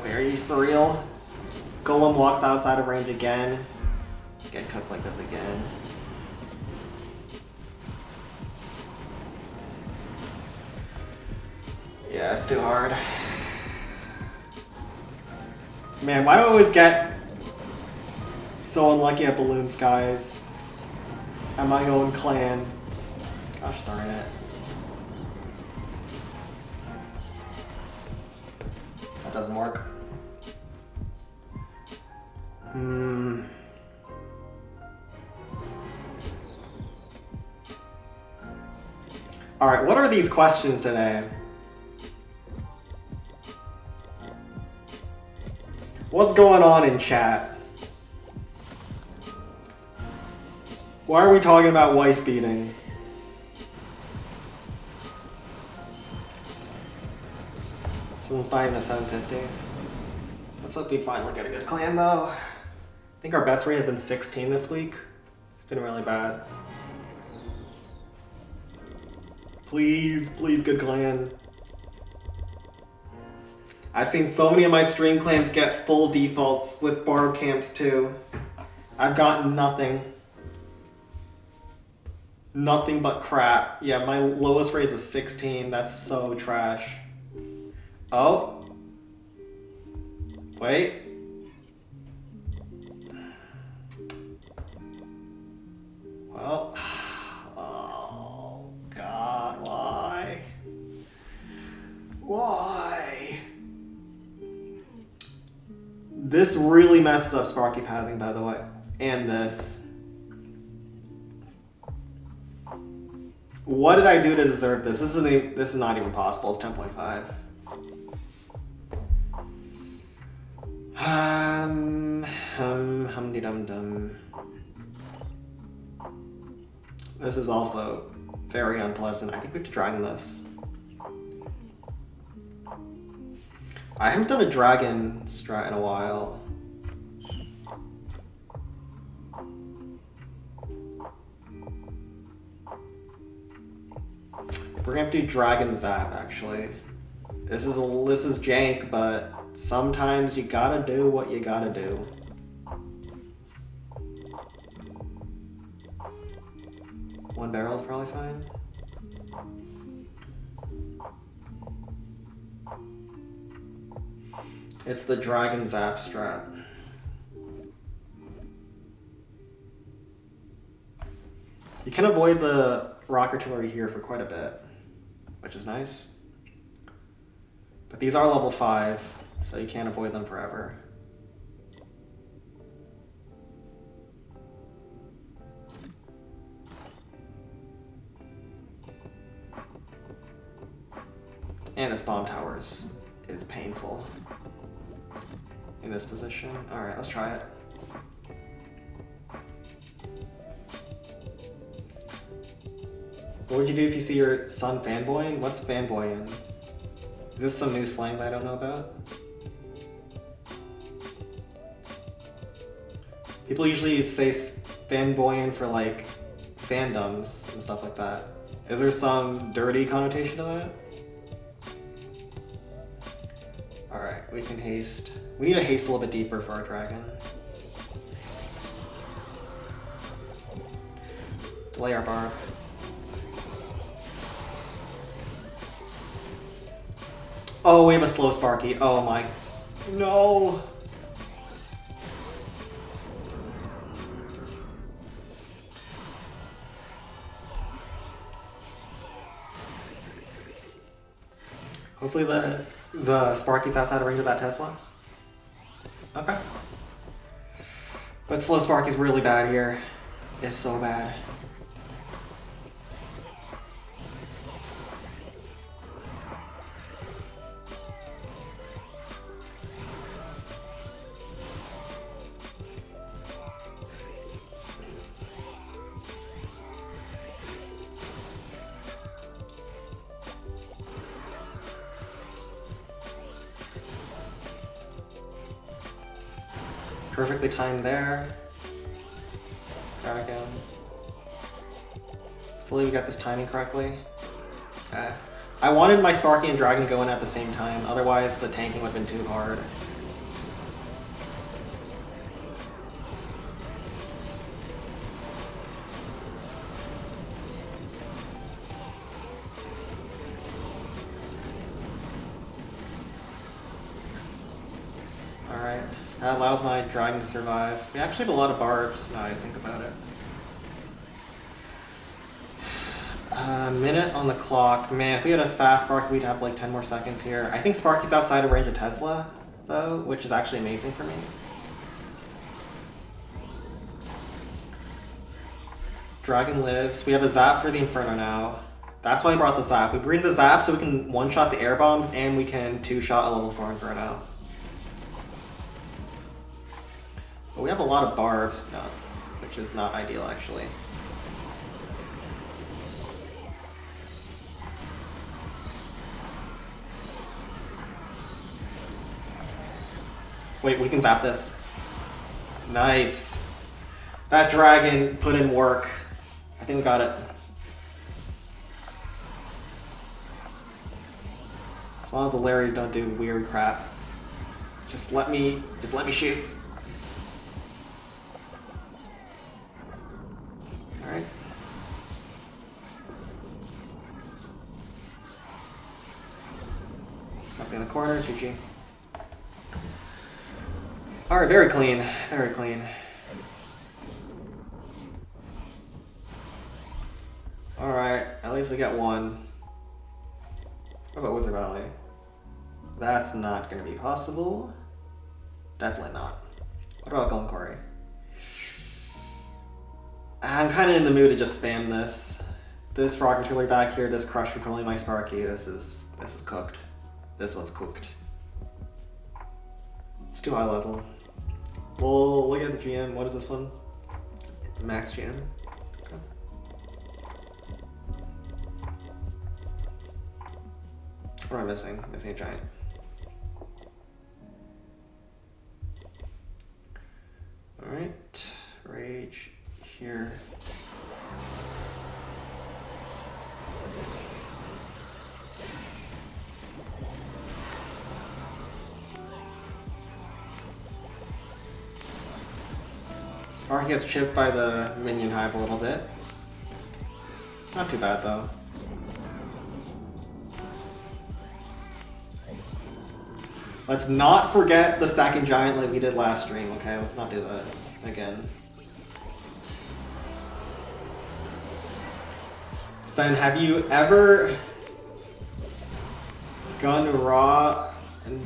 Are you for real? Golem walks outside of range again. Get cooked like this again. Yeah, it's too hard. Man, why do I always get so unlucky at Balloon Skies? At my own clan. Gosh darn it. That doesn't work. Alright, what are these questions today? What's going on in chat? Why are we talking about wife beating? So it's not even a 750. Let's hope we finally get a good clan though. I think our best rate has been 16 this week. It's been really bad. Please, please, good clan. I've seen so many of my stream clans get full defaults with borrowed camps too. I've gotten nothing. Nothing but crap. Yeah, my lowest rate is 16. That's so trash. Oh, Wait. Well, oh god, why? Why? This really messes up Sparky pathing, by the way. And this. What did I do to deserve this? This is not even possible. It's 10.5. Humdy dum dum. This is also very unpleasant. I think we have to dragon this. I haven't done a dragon strat in a while. We're gonna have to do dragon zap actually. This is jank, but sometimes you gotta do what you gotta do. One barrel is probably fine. It's the dragon zap strat. You can avoid the rock artillery here for quite a bit, which is nice. But these are level 5, so you can't avoid them forever. And this bomb tower is painful in this position. Alright, let's try it. What would you do if you see your son fanboying? What's fanboying? Is this some new slang that I don't know about? People usually say fanboying for like fandoms and stuff like that. Is there some dirty connotation to that? Alright, we can haste. We need to haste a little bit deeper for our dragon. Delay our barb. Oh, we have a slow Sparky. Oh my. No! Hopefully the Sparky's outside of range of that Tesla. Okay. But slow Sparky's really bad here. It's so bad. Perfectly timed there. Dragon. Hopefully we got this timing correctly. Okay. I wanted my Sparky and Dragon going at the same time, otherwise the tanking would have been too hard. Alright. That allows my dragon to survive. We actually have a lot of barbs now I think about it. Minute on the clock. Man, if we had a fast Sparky, we'd have like 10 more seconds here. I think Sparky's outside of range of Tesla, though, which is actually amazing for me. Dragon lives. We have a zap for the Inferno now. That's why I brought the zap. We bring the zap so we can one-shot the air bombs and we can two-shot a level 4 Inferno. But we have a lot of barbs, which is not ideal actually. Wait, we can zap this. Nice. That dragon put in work. I think we got it. As long as the Larrys don't do weird crap. Just let me shoot. Alright. Up in the corner, GG. Alright, very clean. Very clean. Alright, at least we got one. What about Wizard Valley? That's not gonna be possible. Definitely not. What about Glencory? I'm kind of in the mood to just spam this. This Rock Artillery back here, this Crush controlling my Sparky. This is cooked. This one's cooked. It's too high level. We'll look at the GM. What is this one? Max GM. Okay. What am I missing? Missing a giant. Alright. Rage here. Sparky gets chipped by the minion hive a little bit. Not too bad though. Let's not forget the second giant like we did last stream, okay? Let's not do that again. Sen, have you ever gone raw and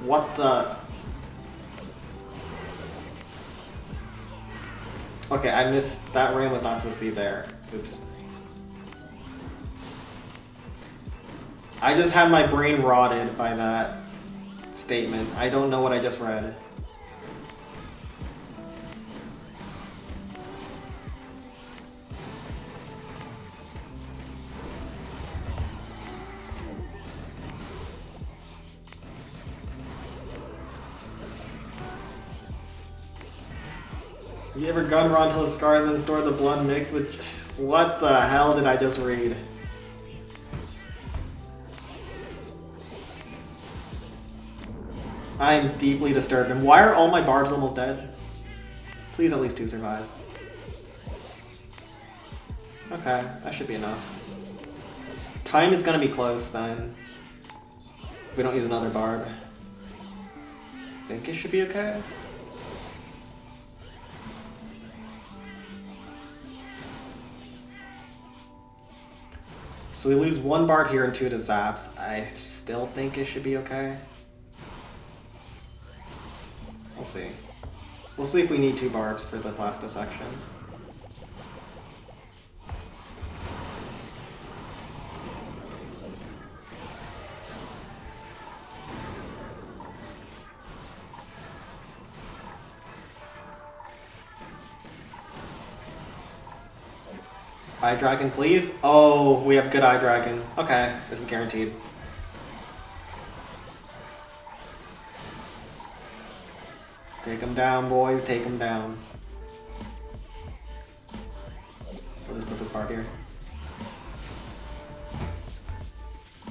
what the? Okay, I missed, that ram was not supposed to be there. Oops. I just had my brain rotted by that statement. I don't know what I just read. You ever gun raw until it's scarred and then store the blood mix with... What the hell did I just read? I am deeply disturbed. And why are all my barbs almost dead? Please at least 2 survive. Okay, that should be enough. Time is gonna be close then. If we don't use another barb. I think it should be okay. So we lose 1 barb here and 2 to zaps. I still think it should be okay. We'll see. We'll see if we need 2 barbs for the plasma section. Eye Dragon, please. Oh, we have good Eye Dragon. Okay, this is guaranteed. Take him down, boys. Take him down. We'll just put this barb here.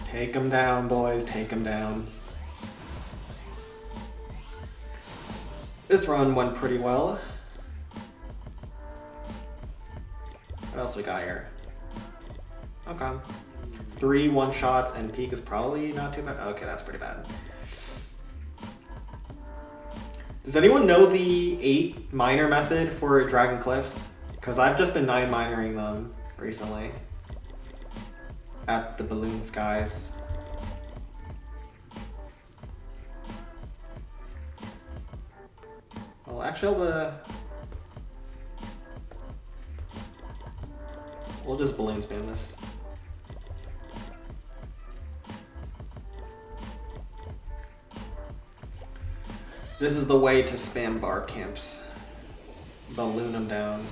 Take him down, boys. Take him down. This run went pretty well. What else we got here? Okay. 3 one-shots and peak is probably not too bad. Okay, that's pretty bad. Does anyone know the 8 miner method for Dragon Cliffs? Because I've just been 9 minering them recently. At the Balloon Skies. Well, actually, we'll just balloon spam this. This is the way to spam barb camps. Balloon them down.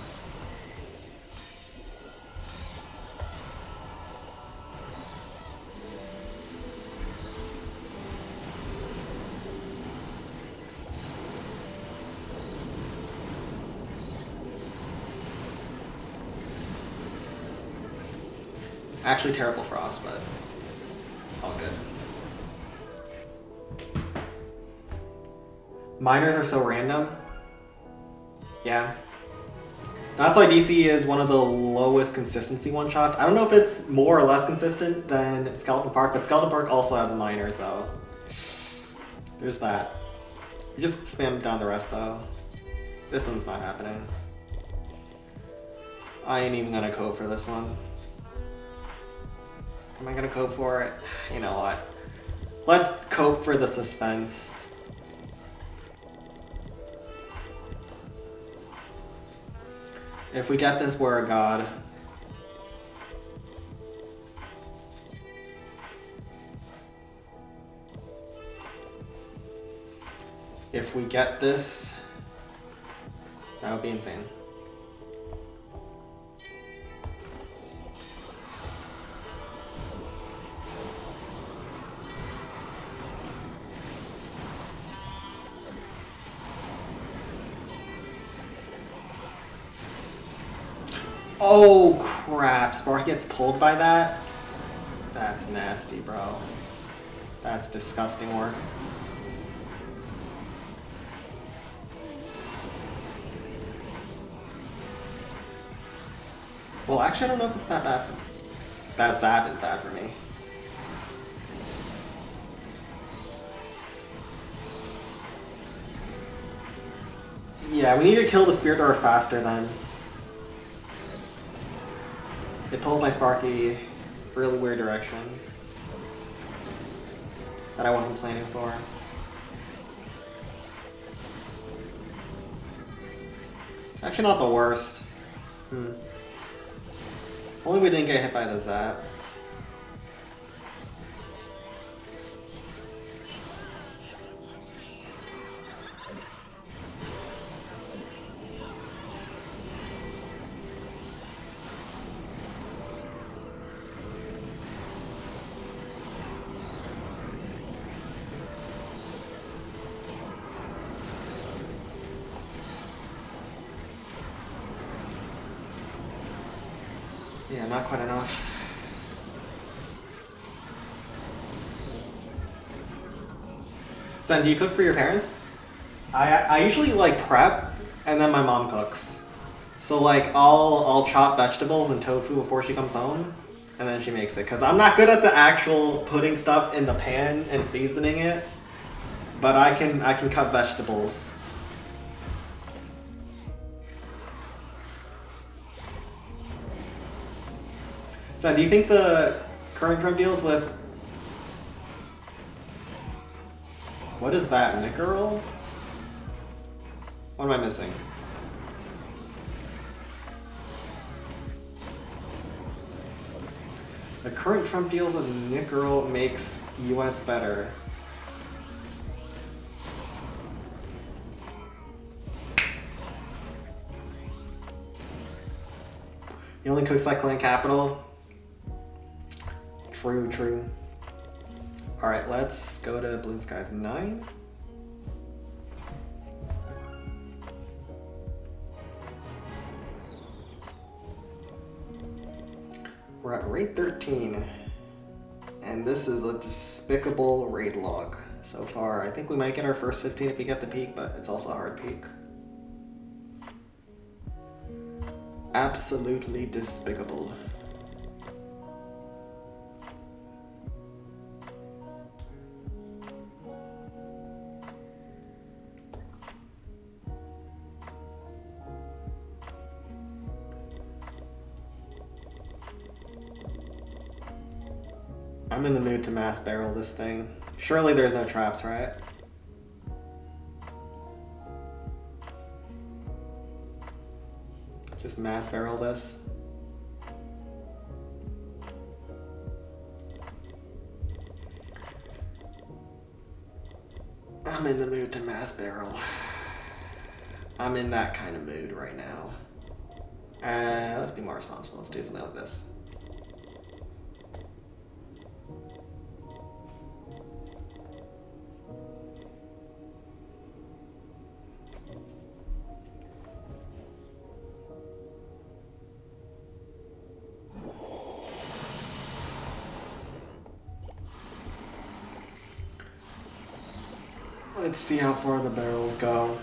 Actually terrible frost, but all good. Miners are so random. Yeah. That's why DC is one of the lowest consistency one-shots. I don't know if it's more or less consistent than Skeleton Park, but Skeleton Park also has a miner, so there's that. You just spam down the rest though. This one's not happening. I ain't even gonna code for this one. Am I gonna code for it? You know what? Let's cope for the suspense. If we get this, we're a god. If we get this, that would be insane. Oh crap, Spark gets pulled by that? That's nasty, bro. That's disgusting work. Well, actually, I don't know if it's that bad for me. That zap is bad for me. Yeah, we need to kill the Spirit Door faster then. It pulled my Sparky really weird direction that I wasn't planning for. It's actually not the worst. If only we didn't get hit by the zap. Yeah, not quite enough. Sen, do you cook for your parents? I usually like prep and then my mom cooks. So like I'll chop vegetables and tofu before she comes home and then she makes it. Cause I'm not good at the actual putting stuff in the pan and seasoning it, but I can cut vegetables. So, do you think the current drum deals with... What is that, Nickerel? What am I missing? The current Trump deals with Nickerel makes US better. He only cooks like Clan Capital. True. Alright, let's go to Bloon Skies 9. We're at raid 13. And this is a despicable raid log so far. I think we might get our first 15 if we get the peak, but it's also a hard peak. Absolutely despicable. I'm in the mood to mass barrel this thing. Surely there's no traps, right? Just mass barrel this. I'm in the mood to mass barrel. I'm in that kind of mood right now. Let's be more responsible. Let's do something like this. Let's see how far the barrels go.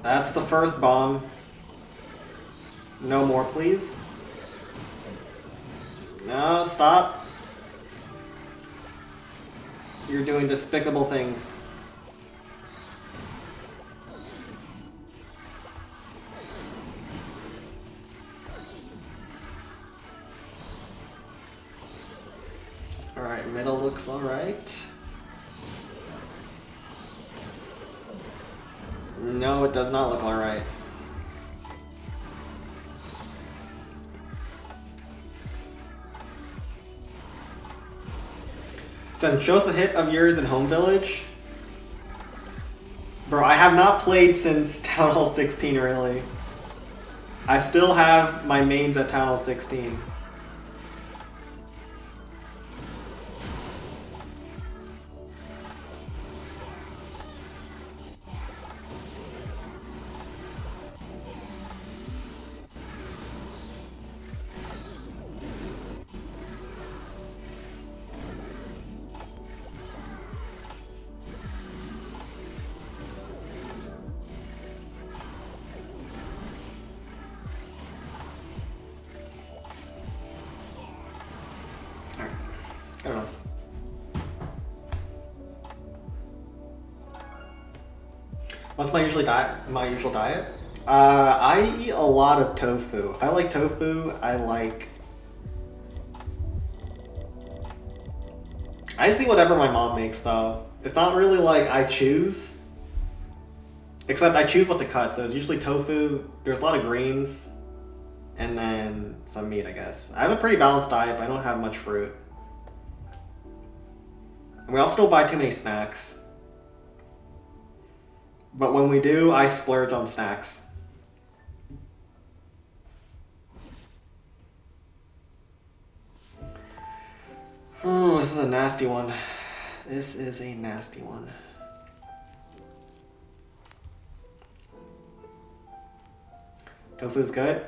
That's the first bomb. No more, please. No, stop. You're doing despicable things. Alright, middle looks alright. No, it does not look alright. Sen, show us a hit of yours in Home Village. Bro, I have not played since Town Hall 16, really. I still have my mains at Town Hall 16. I don't know. What's my usual diet? I eat a lot of tofu. I like tofu. I just eat whatever my mom makes, though. It's not really like I choose. Except I choose what to cut, so it's usually tofu. There's a lot of greens. And then some meat, I guess. I have a pretty balanced diet, but I don't have much fruit. And we also don't buy too many snacks. But when we do, I splurge on snacks. Oh, this is a nasty one. This is a nasty one. Tofu's good?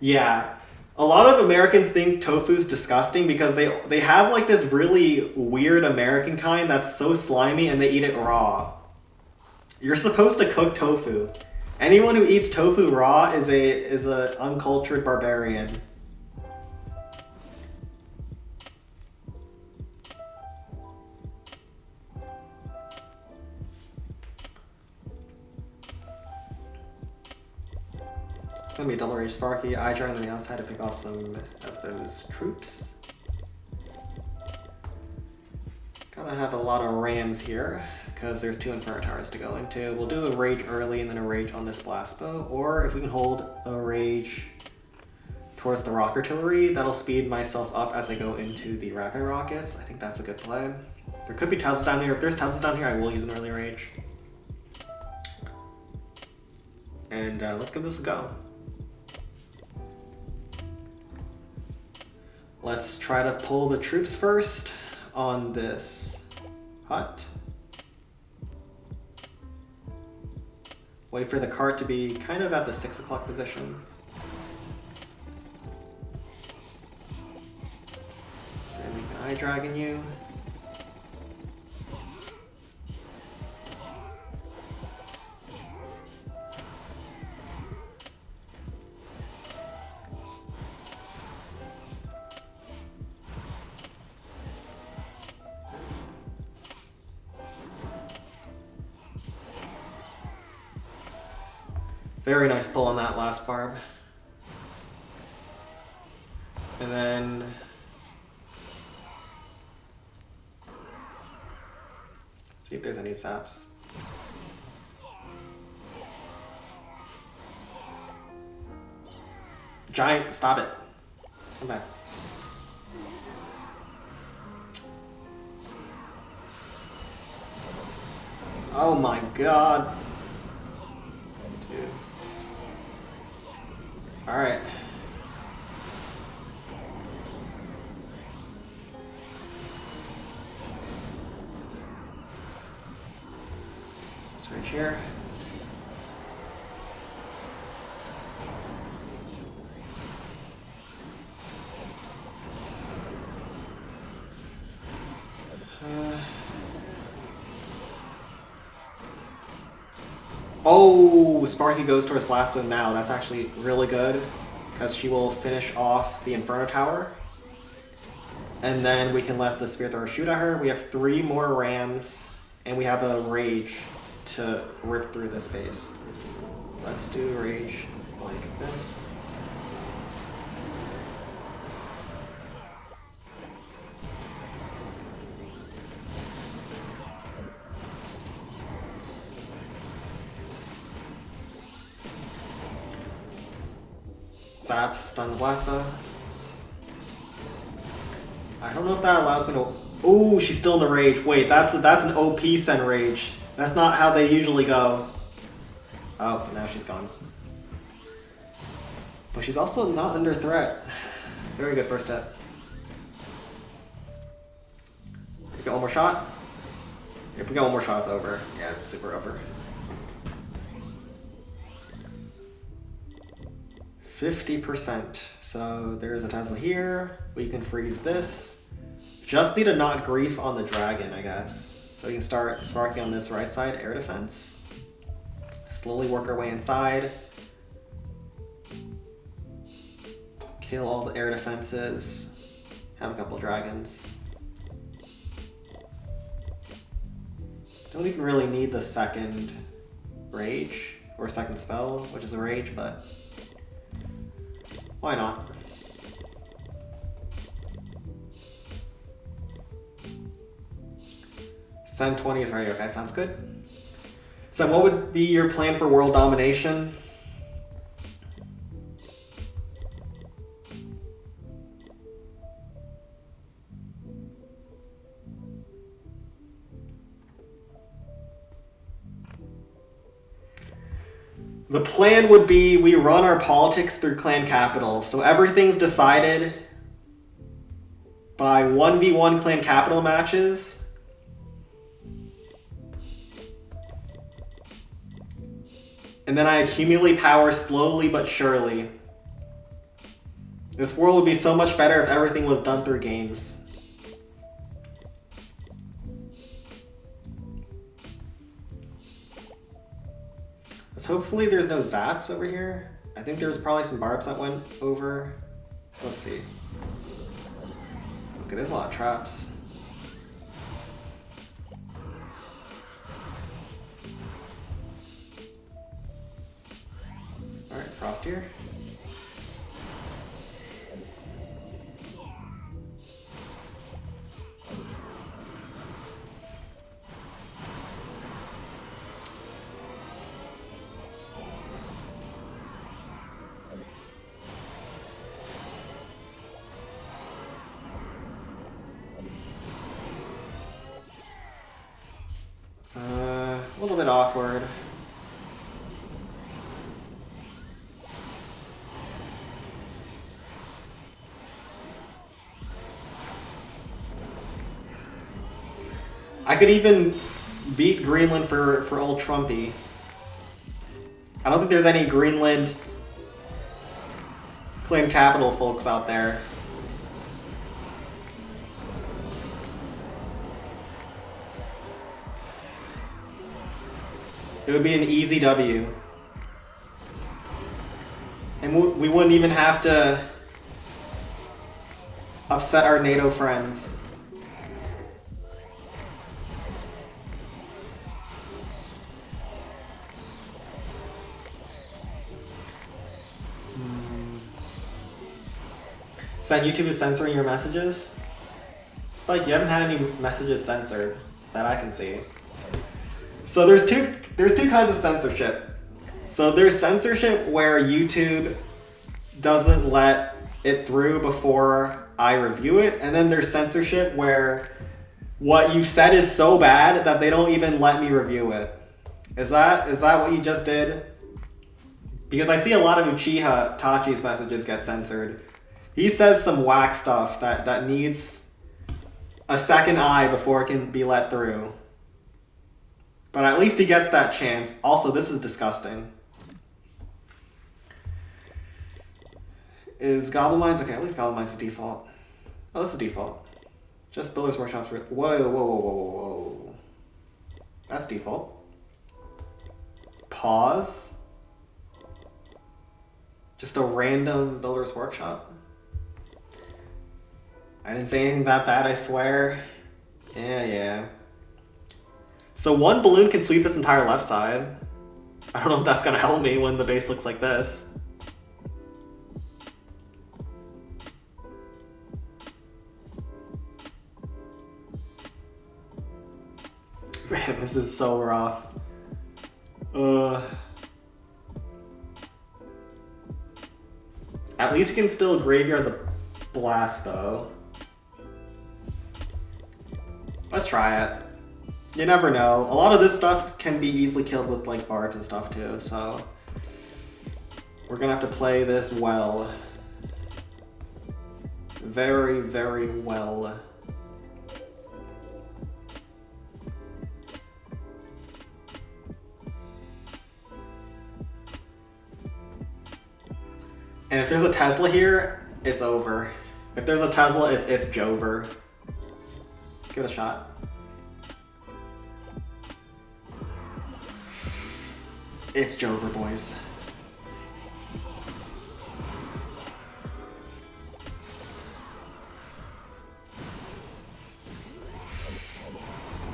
Yeah. A lot of Americans think tofu's disgusting because they have like this really weird American kind that's so slimy and they eat it raw. You're supposed to cook tofu. Anyone who eats tofu raw is a uncultured barbarian. It's gonna be a double rage Sparky. I try on the outside to pick off some of those troops. Gotta have a lot of rams here, because there's 2 Inferno Towers to go into. We'll do a rage early and then a rage on this blast bow, or if we can hold a rage towards the rock artillery, that'll speed myself up as I go into the rapid rockets. I think that's a good play. There could be Teslas down here. If there's Teslas down here, I will use an early rage. And let's give this a go. Let's try to pull the troops first on this hut. Wait for the cart to be kind of at the 6 o'clock position. And we can eye dragon you. Very nice pull on that last barb. And then see if there's any saps. Giant, stop it. Come back. Oh my god. Dude. Alright. Switch here. Oh, Sparky goes towards Blast Boom now. That's actually really good. because she will finish off the Inferno Tower. And then we can let the Spear Thrower shoot at her. We have 3 more rams, and we have a Rage to rip through this base. Let's do Rage like this. Zap, stun the Blasta. I don't know if that allows me to... Ooh, she's still in the Rage. Wait, that's an OP send Rage. That's not how they usually go. Oh, now she's gone. But she's also not under threat. Very good first step. If we get one more shot. If we get one more shot, it's over. Yeah, it's super over. 50%. So there's a Tesla here. We can freeze this. Just need to not grief on the dragon, I guess. So we can start Sparky on this right side, air defense. Slowly work our way inside. Kill all the air defenses. Have a couple dragons. Don't even really need the second rage or second spell, which is a rage, but why not? Sen 20 is ready. Okay, sounds good. So what would be your plan for world domination? The plan would be we run our politics through clan capital. So everything's decided by 1v1 clan capital matches. And then I accumulate power slowly but surely. This world would be so much better if everything was done through games. Let's hopefully there's no zaps over here. I think there's probably some barbs that went over. Let's see. Okay, there's a lot of traps. Alright, Frost here. A little bit awkward. I could even beat Greenland for old Trumpy. I don't think there's any Greenland clan capital folks out there. It would be an easy W. And we wouldn't even have to upset our NATO friends. So YouTube is censoring your messages? Spike, you haven't had any messages censored that I can see. So there's two kinds of censorship. So there's censorship where YouTube doesn't let it through before I review it, and then there's censorship where what you've said is so bad that they don't even let me review it. Is that what you just did? Because I see a lot of Uchiha Tachi's messages get censored. He says some whack stuff that needs a second eye before it can be let through. But at least he gets that chance. Also, this is disgusting. Is Goblin Mines? Okay, at least Goblin Mines is default. Oh, this is default. Just Builder's Workshop's... Whoa, whoa, whoa, whoa, whoa, whoa. That's default. Pause. Just a random builder's workshop. I didn't say anything that bad, I swear. Yeah. So one balloon can sweep this entire left side. I don't know if that's gonna help me when the base looks like this. Man, this is so rough. At least you can still graveyard the blast bow. Let's try it. You never know. A lot of this stuff can be easily killed with like barbs and stuff too, so we're gonna have to play this well. Very, very well. And if there's a Tesla here, it's over. If there's a Tesla, it's Jover. Let's give it a shot. It's Jover, boys.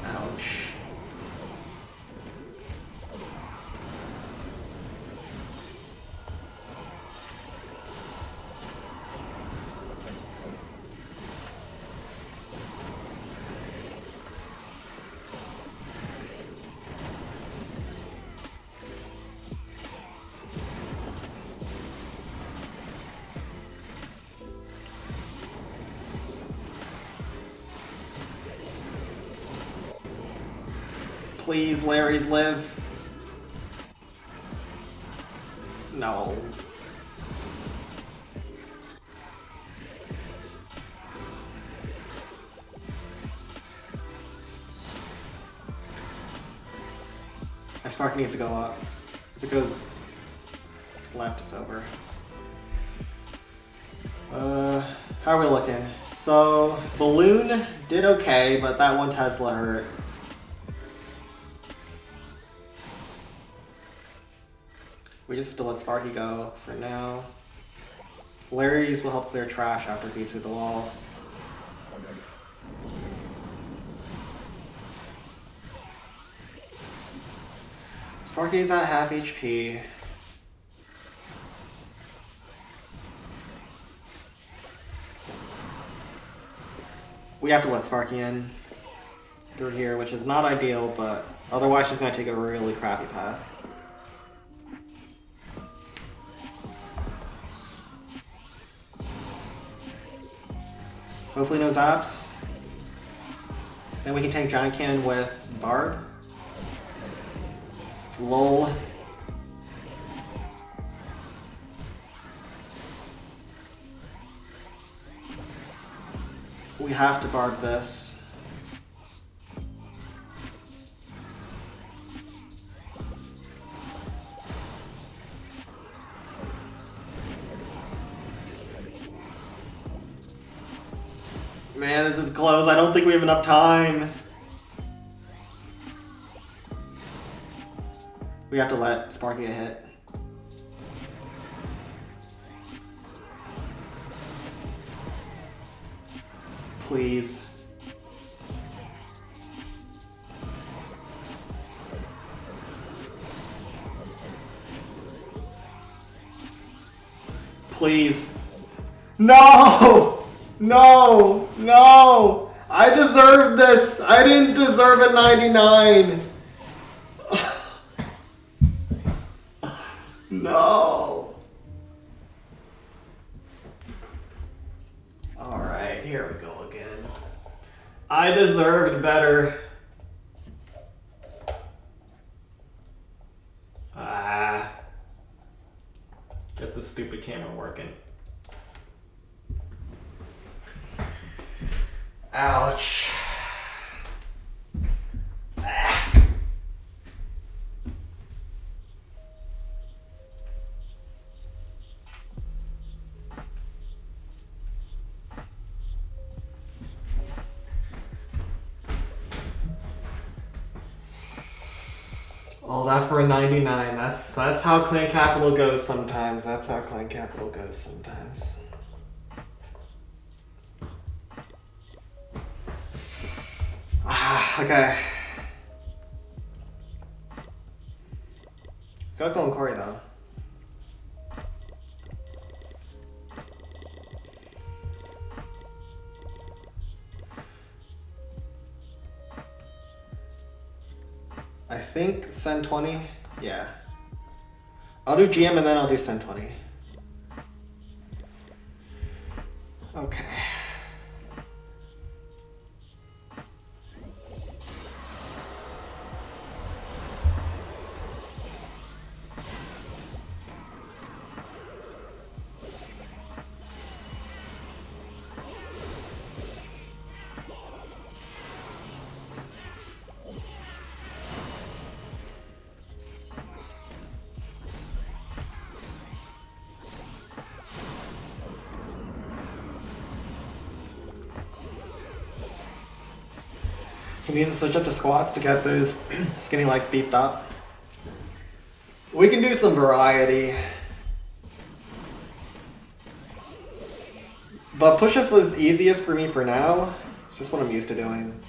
Ouch. Please, Larry's live. No. My spark needs to go up. If it goes left, it's over. How are we looking? So, Balloon did okay, but that one Tesla hurt. We just have to let Sparky go for now. Larry's will help clear trash after it beats through the wall. Sparky's at half HP. We have to let Sparky in through here, which is not ideal, but otherwise she's going to take a really crappy path. Hopefully no zaps. Then we can tank Giant Cannon with Barb. Lol. We have to Barb this. Man, this is close. I don't think we have enough time. We have to let Sparky get hit. Please. Please. No! No! No! I deserve this! I didn't deserve a 99! No! Alright, here we go again. I deserved better. Get the stupid camera working. Ouch. All that for a 99. That's how clan capital goes sometimes. That's how clan capital goes sometimes. Okay. Got going Corey though. I think send 20. Yeah. I'll do GM and then I'll do send 20. Okay. He needs to switch up to squats to get those skinny legs beefed up. We can do some variety. But push-ups is easiest for me for now. It's just what I'm used to doing.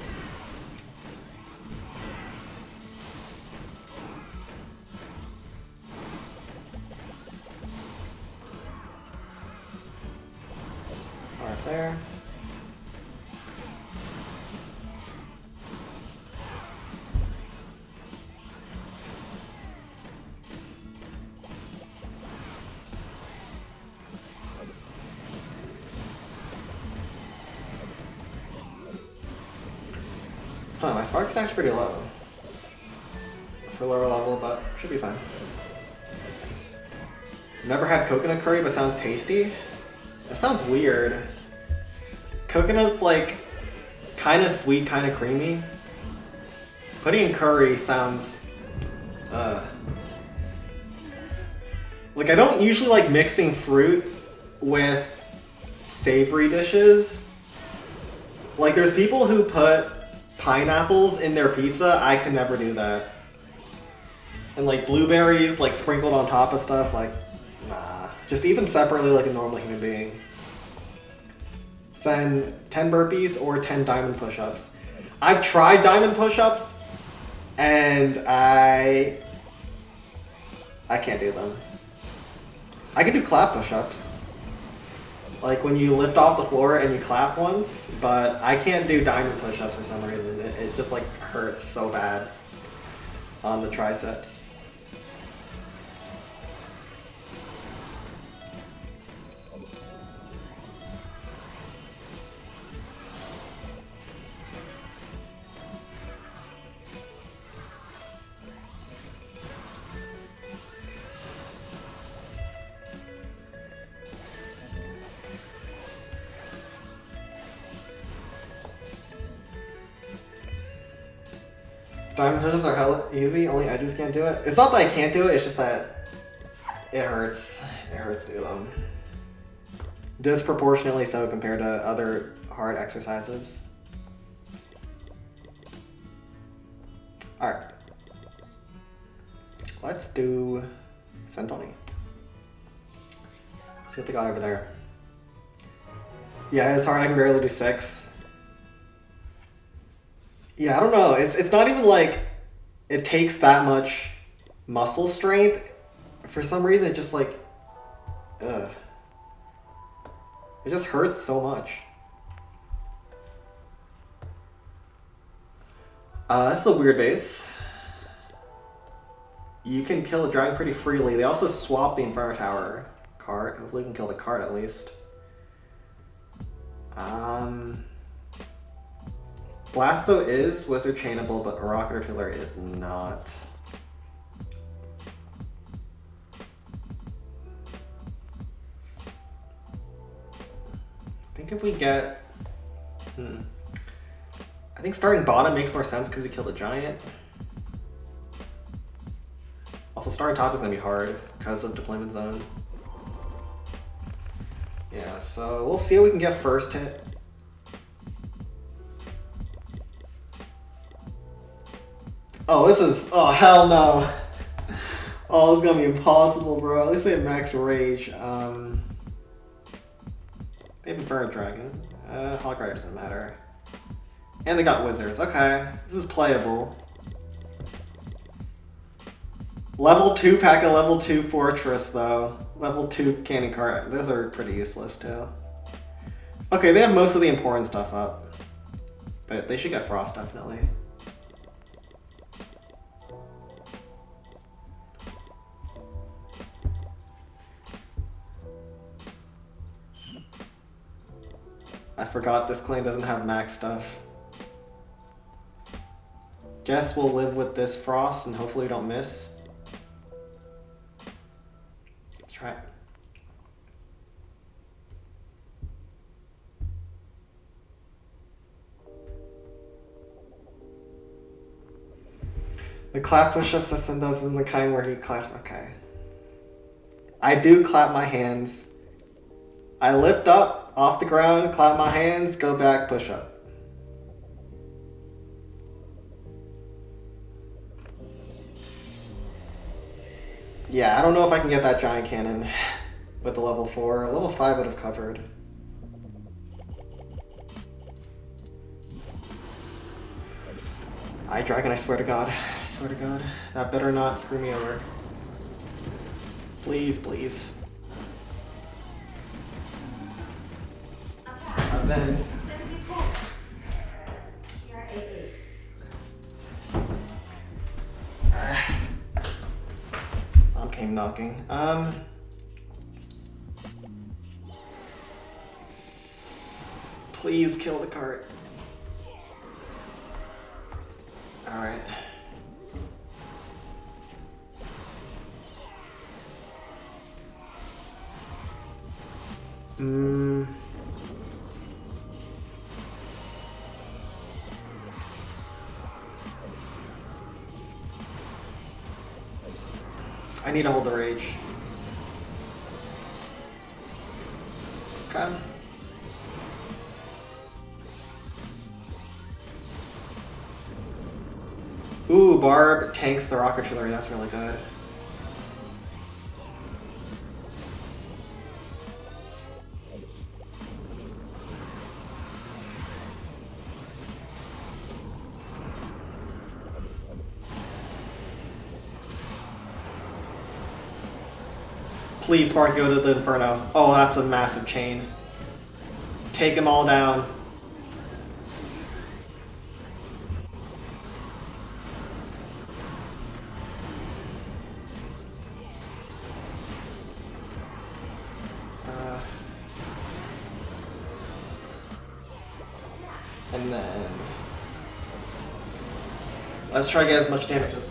Right there. Huh, my spark is actually pretty low. For lower level, but should be fine. Never had coconut curry, but sounds tasty? That sounds weird. Coconut's like kind of sweet, kind of creamy. Putting in curry sounds... Like I don't usually like mixing fruit with savory dishes. Like there's people who put pineapples in their pizza. I could never do that. And like blueberries like sprinkled on top of stuff, like nah. Just eat them separately like a normal human being. Send 10 burpees or 10 diamond push-ups. I've tried diamond push-ups and I can't do them. I can do clap push-ups. Like when you lift off the floor and you clap once, but I can't do diamond push-ups for some reason. It just like hurts so bad on the triceps. Diamond push-ups are hella easy, only edges can't do it. It's not that I can't do it, it's just that it hurts. It hurts to do them. Disproportionately so compared to other hard exercises. Alright. Let's do Sentoni. Let's get the guy over there. Yeah, it's hard, I can barely do 6. Yeah, I don't know. It's not even like it takes that much muscle strength. For some reason, it just like, it just hurts so much. This is a weird base. You can kill a dragon pretty freely. They also swapped the Inferno Tower card. Hopefully we can kill the card at least. Blastbow is wizard chainable, but rocket artillery is not. I think if we get... I think starting bottom makes more sense because you killed a giant. Also starting top is going to be hard because of deployment zone. Yeah, so we'll see what we can get first hit. Oh, this is. Oh, hell no. Oh, this is gonna be impossible, bro. At least they have max rage. They have Inferno Dragon. Hog Rider doesn't matter. And they got Wizards. Okay, this is playable. Level 2 pack a level 2 Fortress, though. Level 2 Candy Cart. Those are pretty useless, too. Okay, they have most of the important stuff up. But they should get Frost, definitely. I forgot this clan doesn't have max stuff. Guess we'll live with this Frost and hopefully we don't miss. Let's try it. The clap push-ups that Sin does isn't the kind where he claps. Okay. I do clap my hands. I lift up, off the ground, clap my hands, go back, push up. Yeah, I don't know if I can get that giant cannon with the level 4. Level 5 would have covered. Dragon, I swear to God. I swear to God. That better not screw me over. Please, please. And then... Mom came knocking. Please kill the cart. Alright. I need to hold the rage. Okay. Ooh, Barb tanks the rock artillery. That's really good. Please, Spark, go to the Inferno. Oh, that's a massive chain. Take them all down. And then... let's try to get as much damage as...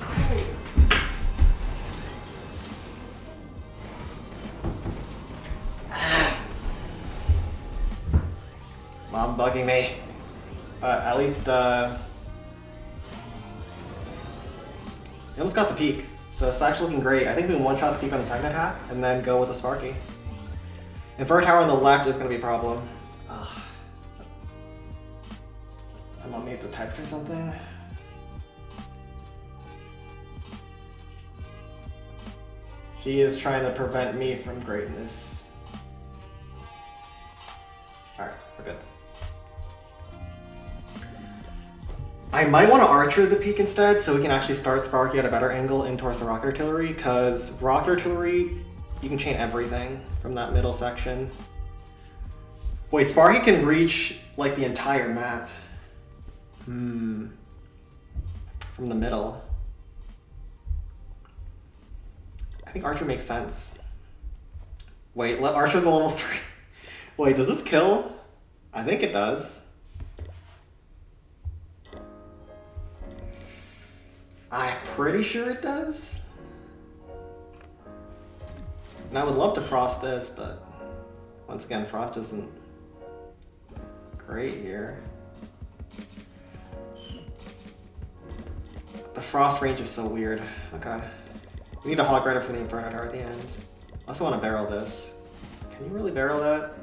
Mom bugging me. At least, he almost got the peak. So it's actually looking great. I think we can one-shot the peak on the second attack, and then go with the Sparky. Inferno Tower on the left is going to be a problem. Ugh. My mom needs to text or something. She is trying to prevent me from greatness. Alright, we're good. I might want to Archer the peak instead, so we can actually start Sparky at a better angle in towards the Rocket Artillery, because Rocket Artillery, you can chain everything from that middle section. Wait, Sparky can reach, like, the entire map. From the middle. I think Archer makes sense. Wait, Archer's a level 3. Wait, does this kill? I think it does. I'm pretty sure it does. And I would love to Frost this, but once again, Frost isn't great here. The Frost range is so weird. Okay. We need a Hog Rider for the Inferno Tower at the end. I also want to barrel this. Can you really barrel that?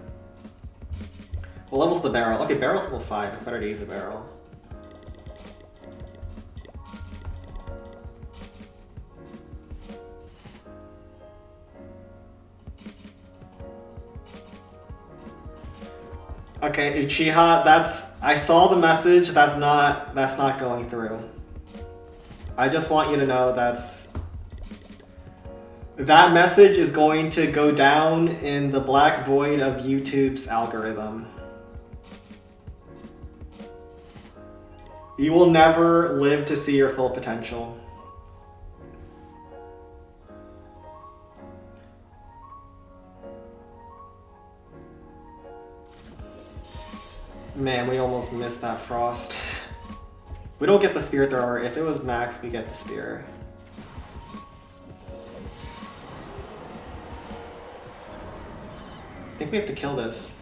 What level's the barrel? Okay, barrel's level 5. It's better to use a barrel. Okay, Uchiha, I saw the message, that's not going through. I just want you to know that message is going to go down in the black void of YouTube's algorithm. You will never live to see your full potential. Man, we almost missed that frost. We don't get the spear thrower. If it was max, we get the spear. I think we have to kill this.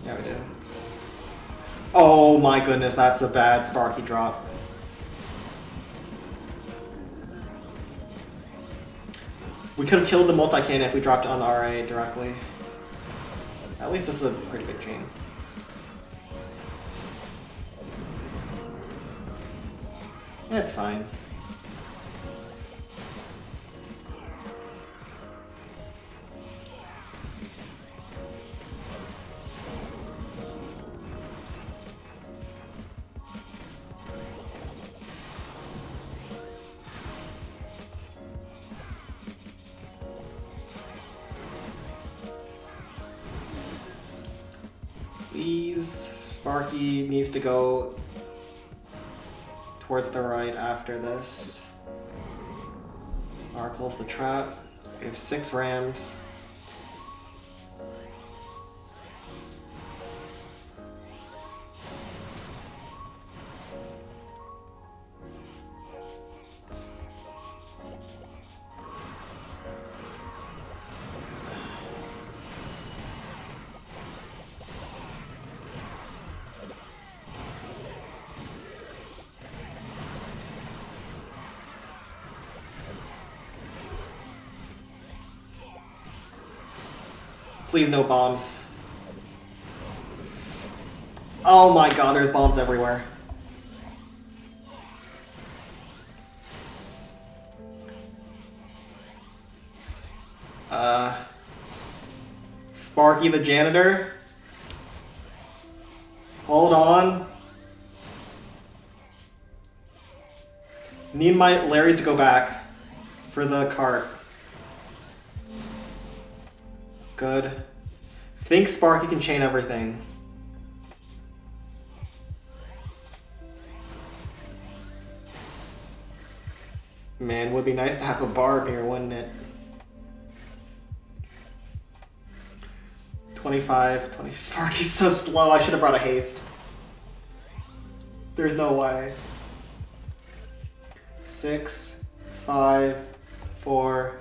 Yeah, we do. Oh my goodness, that's a bad Sparky drop. We could have killed the multi-cannon if we dropped it on the RA directly. At least this is a pretty big chain. Yeah, it's fine. Please, Sparky needs to go towards the right after this. R pulls the trap. We have 6 rams. Please no bombs. Oh my god, there's bombs everywhere. Sparky the janitor. Hold on. Need my Larry's to go back for the cart. Good. Think Sparky can chain everything. Man, would be nice to have a barb here, wouldn't it? 25, 20. Sparky's so slow. I should have brought a haste. There's no way. 6, 5, 4.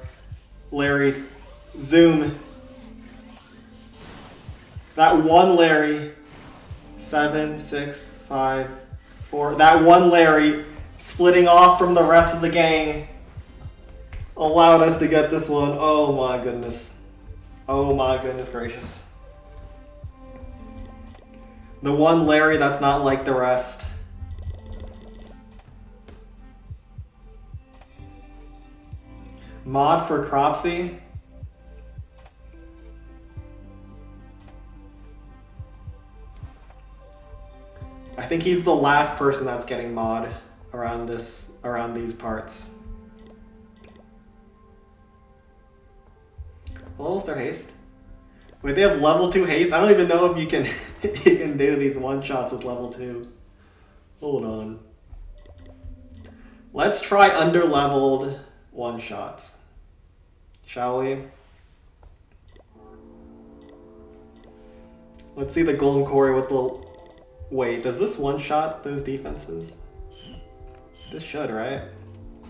Larry's. Zoom. That one Larry. 7, 6, 5, 4. That one Larry splitting off from the rest of the gang allowed us to get this one. Oh my goodness. Oh my goodness gracious. The one Larry that's not like the rest. Mod for Cropsy. I think he's the last person that's getting mod around these parts. What level's their haste? Wait, they have level 2 haste? I don't even know if you can you can do these one-shots with level 2. Hold on. Let's try under-leveled one-shots. Shall we? Let's see the Golden Quarry with the... Wait, does this one-shot those defenses? This should, right?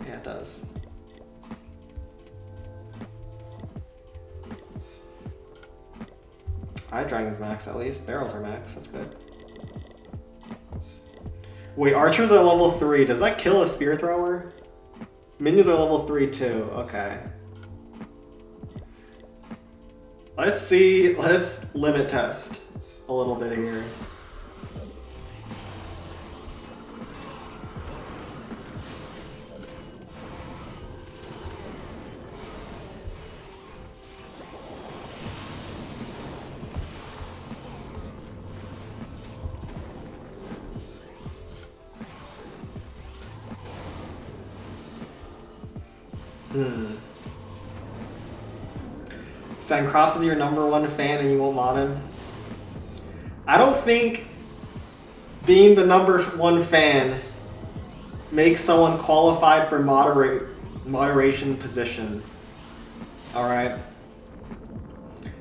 Yeah, it does. Eye Dragon's max at least. Barrels are max, that's good. Wait, archers are level 3. Does that kill a spear thrower? Minions are level 3 too. Okay. Let's see. Let's limit test a little bit here. Saying Crops is your #1 fan and you won't mod him? I don't think being the #1 fan makes someone qualified for moderation position. Alright?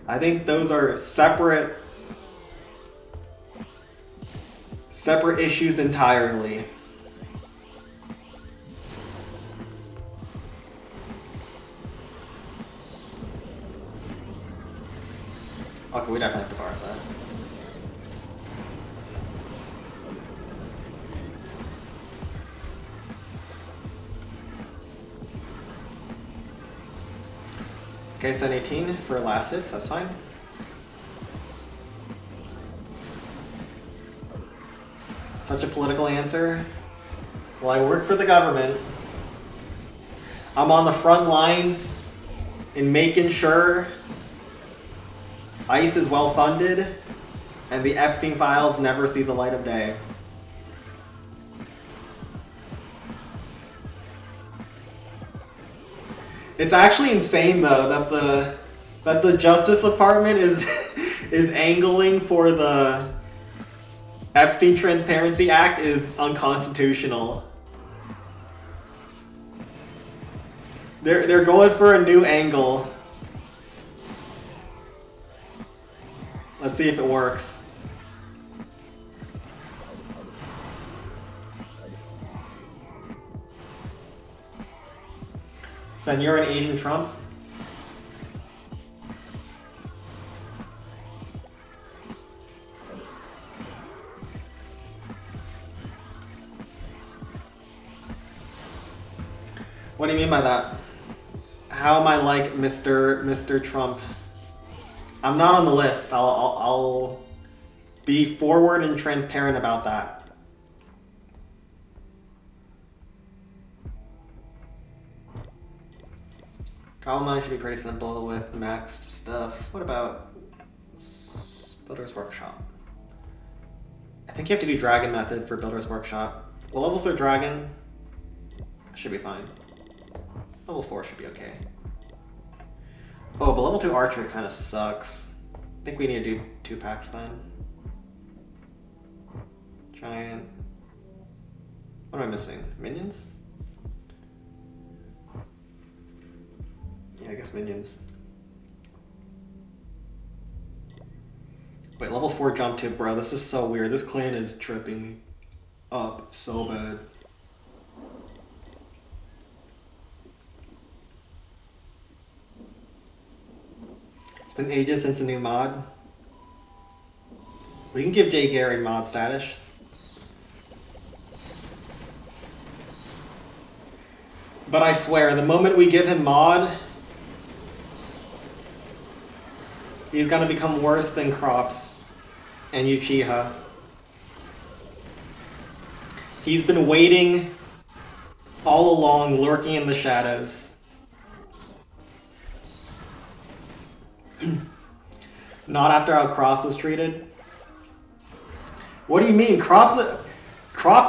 I think those are separate issues entirely. Okay, we definitely have to borrow that. Okay, so 18 for last hits, that's fine. Such a political answer. Well, I work for the government. I'm on the front lines in making sure ICE is well funded and the Epstein files never see the light of day. It's actually insane though that the Justice Department is angling for the Epstein Transparency Act is unconstitutional. They're going for a new angle. Let's see if it works. So you're an Asian Trump? What do you mean by that? How am I like Mr. Trump? I'm not on the list. I'll be forward and transparent about that. Kalma should be pretty simple with maxed stuff. What about Builder's Workshop? I think you have to do Dragon Method for Builder's Workshop. What level's their Dragon? Should be fine. Level 4 should be okay. Oh, but level 2 Archer kind of sucks. I think we need to do 2 packs then. Giant. What am I missing? Minions? Yeah, I guess minions. Wait, level 4 jump tip, bro. This is so weird. This clan is tripping up so bad. It's been ages since a new mod. We can give Jay Gary mod status. But I swear, the moment we give him mod, he's gonna become worse than Crops and Uchiha. He's been waiting all along, lurking in the shadows. Not after how Crops was treated. What do you mean? Crops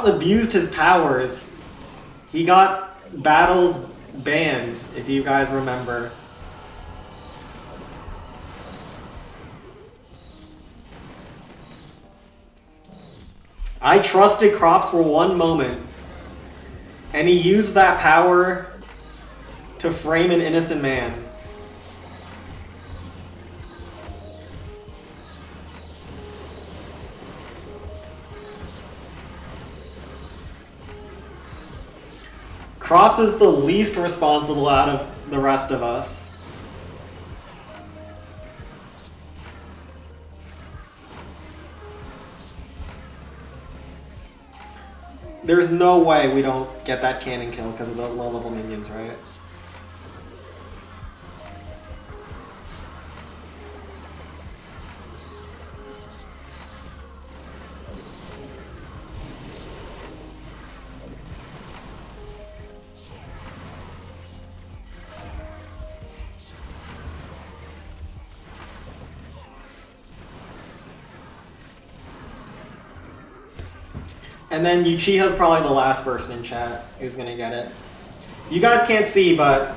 abused his powers. He got battles banned, if you guys remember. I trusted Crops for one moment, and he used that power to frame an innocent man. Crops is the least responsible out of the rest of us. There's no way we don't get that cannon kill because of the low level minions, right? And then Uchiha's probably the last person in chat who's gonna get it. You guys can't see, but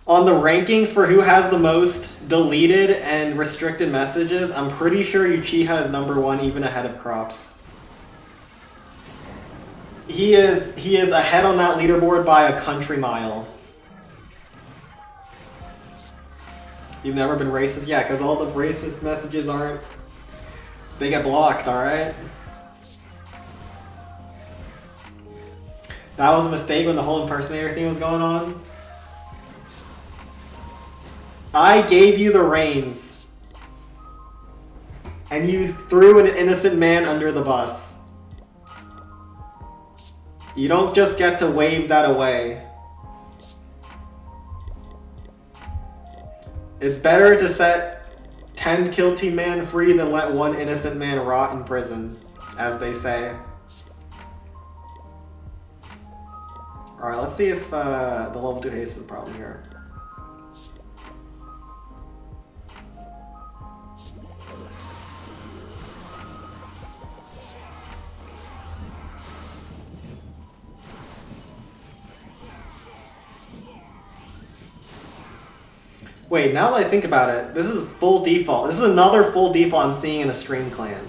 On the rankings for who has the most deleted and restricted messages, I'm pretty sure Uchiha is #1, even ahead of Crops. He is ahead on that leaderboard by a country mile. You've never been racist? Yeah, because all the racist messages aren't... They get blocked, alright? That was a mistake when the whole impersonator thing was going on. I gave you the reins. And you threw an innocent man under the bus. You don't just get to wave that away. It's better to set 10 guilty men free than let one innocent man rot in prison, as they say. Alright, let's see if the level 2 haste is a problem here. Wait, now that I think about it, this is full default. This is another full default I'm seeing in a stream clan.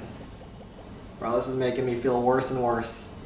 Bro, this is making me feel worse and worse.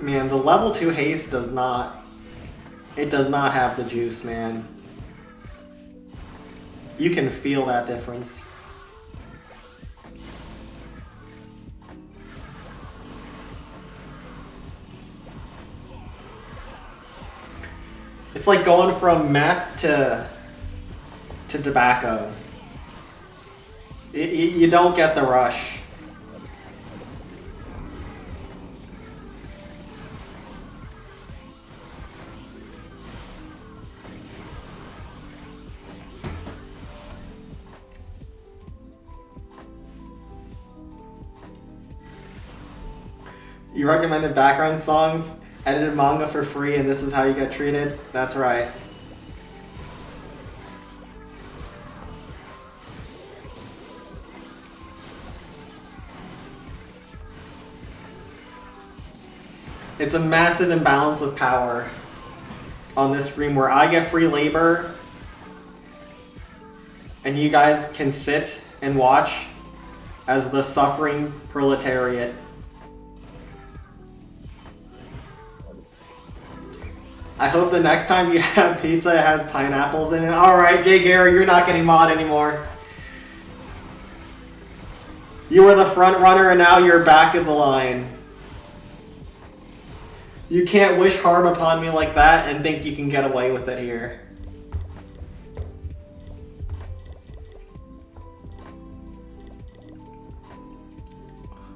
Man, the level 2 haste does not... It does not have the juice, man. You can feel that difference. It's like going from meth to tobacco. You don't get the rush. You recommended background songs, edited manga for free, and this is how you get treated? That's right. It's a massive imbalance of power on this stream where I get free labor and you guys can sit and watch as the suffering proletariat. I hope the next time you have pizza it has pineapples in it. Alright, Jay Gary, you're not getting mod anymore. You were the front runner and now you're back in the line. You can't wish harm upon me like that and think you can get away with it here.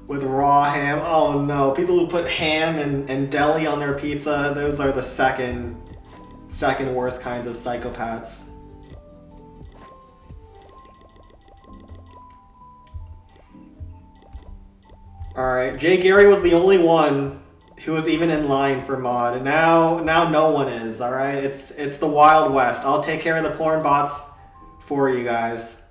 With raw ham. Oh no, people who put ham and deli on their pizza, those are the second worst kinds of psychopaths. Alright, Jay Gary was the only one who was even in line for mod, and now no one is, alright? It's the Wild West. I'll take care of the porn bots for you guys.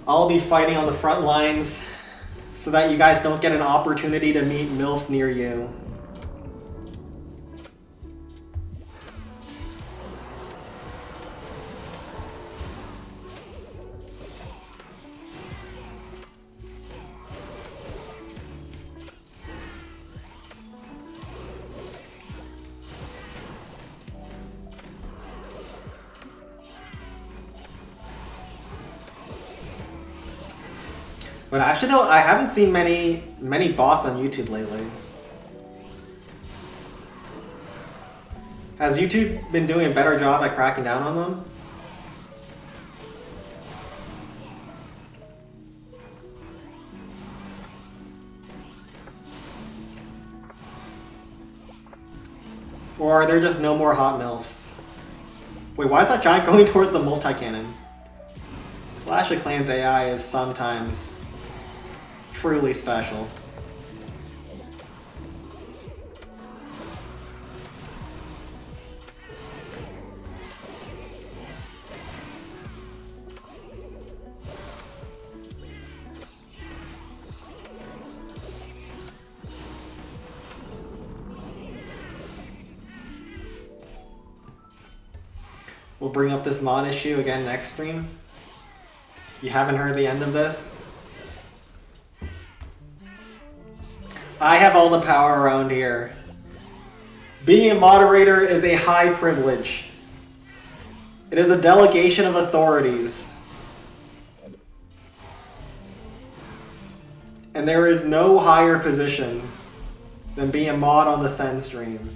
I'll be fighting on the front lines so that you guys don't get an opportunity to meet MILFs near you. But actually, no, I haven't seen many bots on YouTube lately. Has YouTube been doing a better job at cracking down on them? Or are there just no more hot MILFs? Wait, why is that giant going towards the multi-cannon? Clash of Clans AI is sometimes truly special. We'll bring up this mod issue again next stream. You haven't heard the end of this? I have all the power around here. Being a moderator is a high privilege. It is a delegation of authorities. And there is no higher position than being a mod on the Sen stream.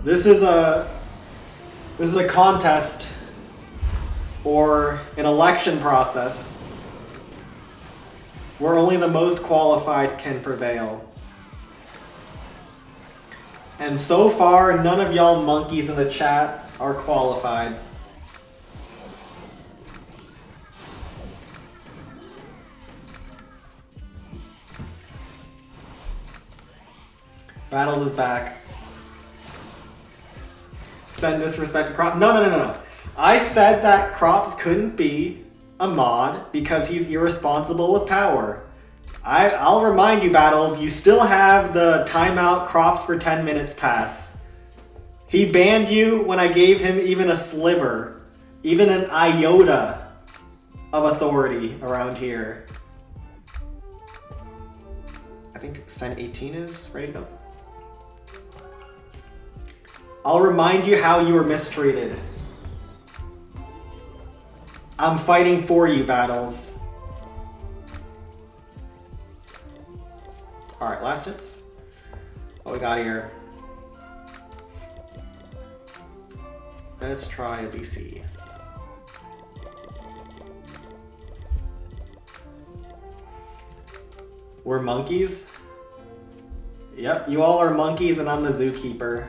This is a contest or an election process where only the most qualified can prevail. And so far, none of y'all monkeys in the chat are qualified. Battles is back. Send disrespect to Crops. No. I said that Crops couldn't be a mod because he's irresponsible with power. I'll remind you, Battles, you still have the timeout Crops for 10 minutes pass. He banned you when I gave him even a sliver, even an iota of authority around here. I think Sen 18 is ready to go. I'll remind you how you were mistreated. I'm fighting for you, Battles. Alright, last hits. What we got here? Let's try a BC. We're monkeys? Yep, you all are monkeys and I'm the zookeeper.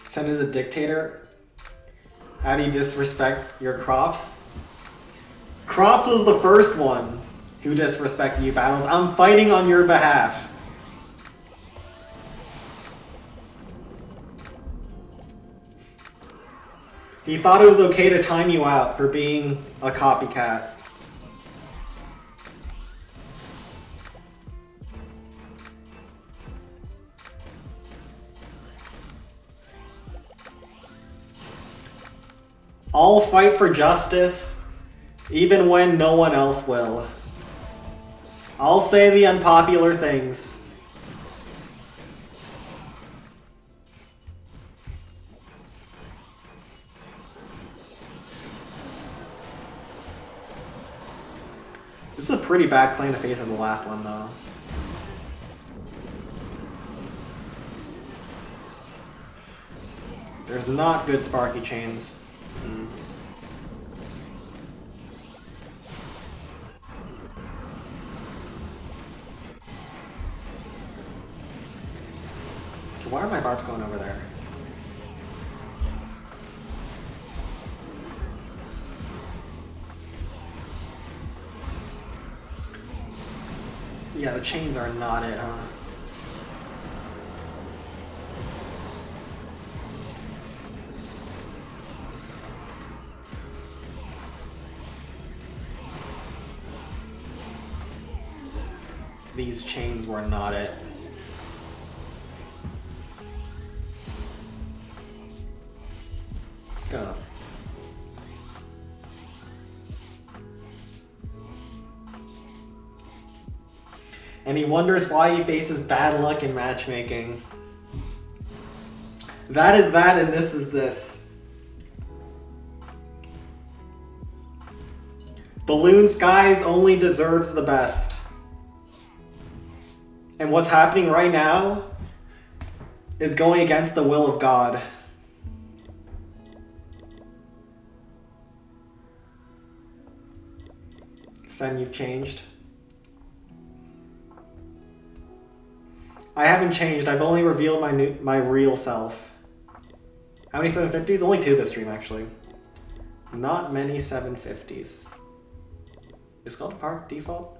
Sen is a dictator. How do you disrespect your Crops? Crops was the first one who disrespected you, Battles. I'm fighting on your behalf. He thought it was okay to time you out for being a copycat. I'll fight for justice, even when no one else will. I'll say the unpopular things. This is a pretty bad claim to face as the last one, though. There's not good Sparky chains. Why are my barbs going over there? Yeah, the chains are not it, huh? These chains were not it. Good enough. And he wonders why he faces bad luck in matchmaking. That is that, and this is this. Balloon Skies only deserves the best. And what's happening right now is going against the will of God. Sen, you've changed. I haven't changed. I've only revealed my real self. How many 750s? Only 2 this stream, actually. Not many 750s. Is Skeleton Park default?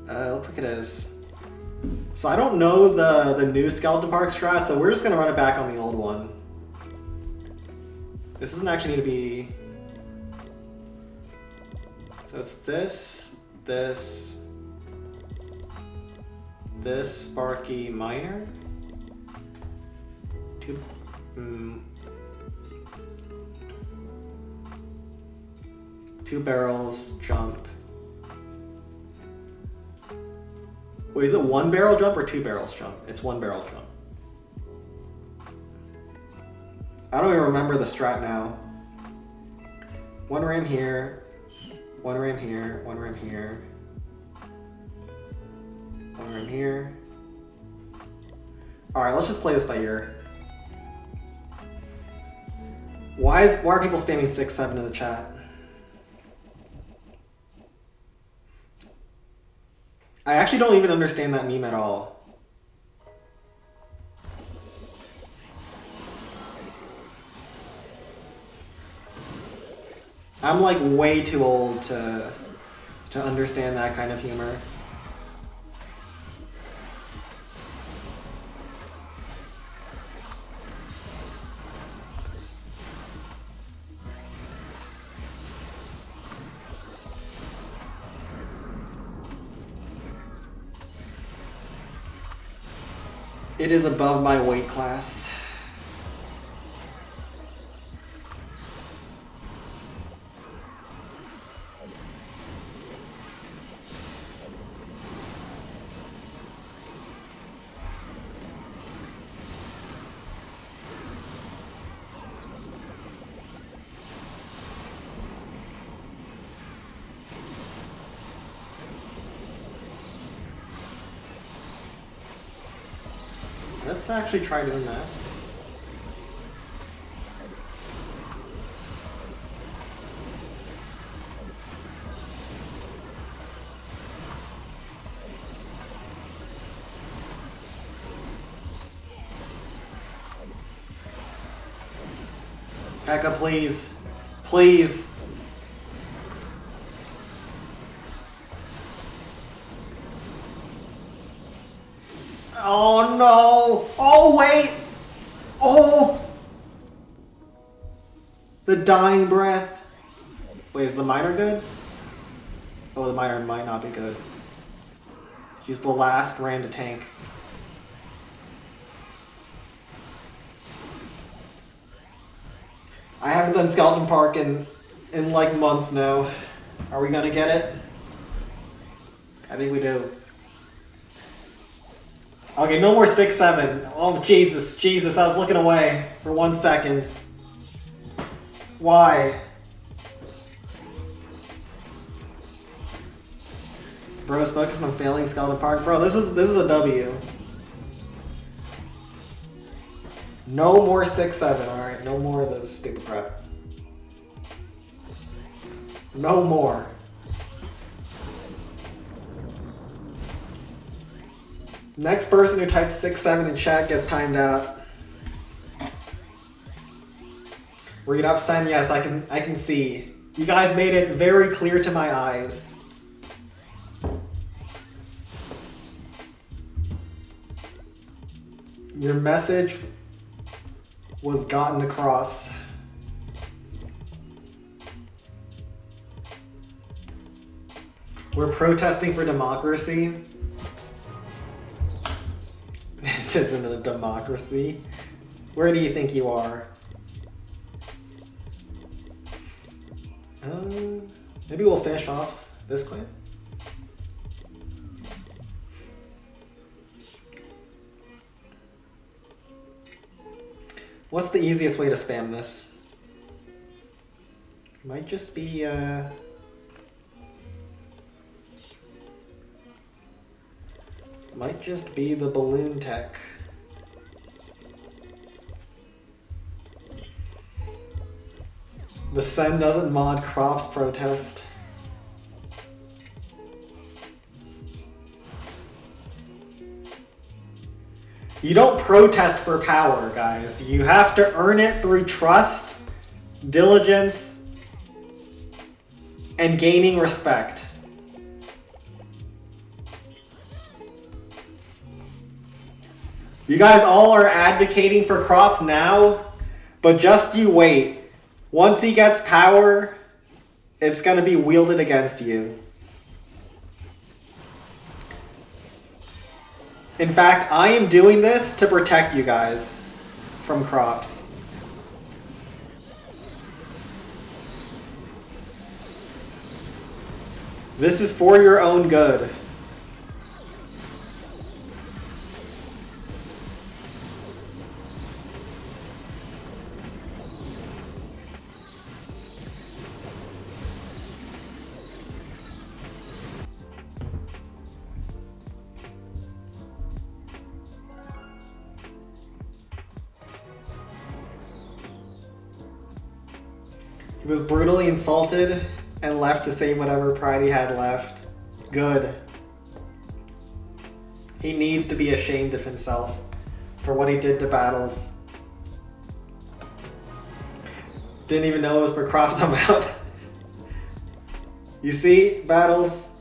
Looks like it is. So I don't know the new Skeleton Park strat, so we're just gonna run it back on the old one. This doesn't actually need to be... So it's this, this Sparky Minor. Two barrels, jump. Wait, is it 1 barrel jump or 2 barrels jump? It's 1 barrel jump. I don't even remember the strat now. 1 ram here, 1 ram here, 1 ram here, 1 ram here. Alright, let's just play this by ear. Why are people spamming 6-7 in the chat? I actually don't even understand that meme at all. I'm like way too old to understand that kind of humor. It is above my weight class. Let's actually try doing that. Pekka, please. Please. Oh no! Oh wait! Oh! The dying breath. Wait, is the miner good? Oh, the miner might not be good. She's the last ram to tank. I haven't done Skeleton Park in like months now. Are we gonna get it? I think we do. Okay, no more 6-7. Oh, Jesus, Jesus, I was looking away for 1 second. Why? Bro's focusing on failing Skeleton Park. Bro, this is a W. No more 6-7, alright? No more of this stupid crap. No more. Next person who types 6-7 in chat gets timed out. Read up, Sen. Yes, I can see. You guys made it very clear to my eyes. Your message was gotten across. We're protesting for democracy. This isn't a democracy. Where do you think you are? Maybe we'll finish off this clan. What's the easiest way to spam this? Might just be, might just be the balloon tech. The Sen doesn't mod crops protest. You don't protest for power, guys. You have to earn it through trust, diligence, and gaining respect. You guys all are advocating for crops now, but just you wait. Once he gets power, it's going to be wielded against you. In fact, I am doing this to protect you guys from crops. This is for your own good. He was brutally insulted and left to save whatever pride he had left. Good. He needs to be ashamed of himself for what he did to Battles. Didn't even know it was for crops I'm out. You see, Battles?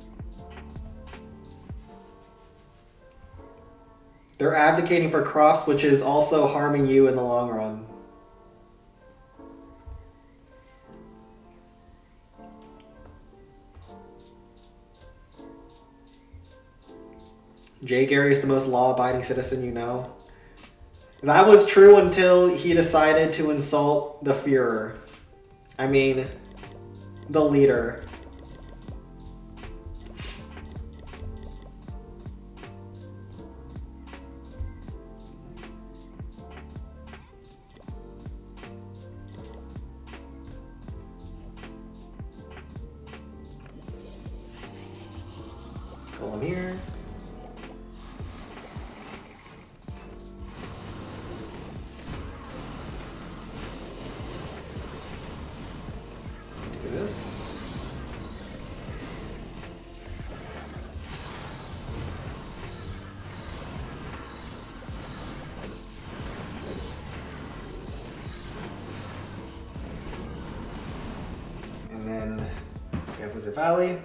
They're advocating for crops, which is also harming you in the long run. Jay Gary is the most law-abiding citizen you know. That was true until he decided to insult the Führer. I mean, the leader. Pull him here. This. And then we have Wizard Valley.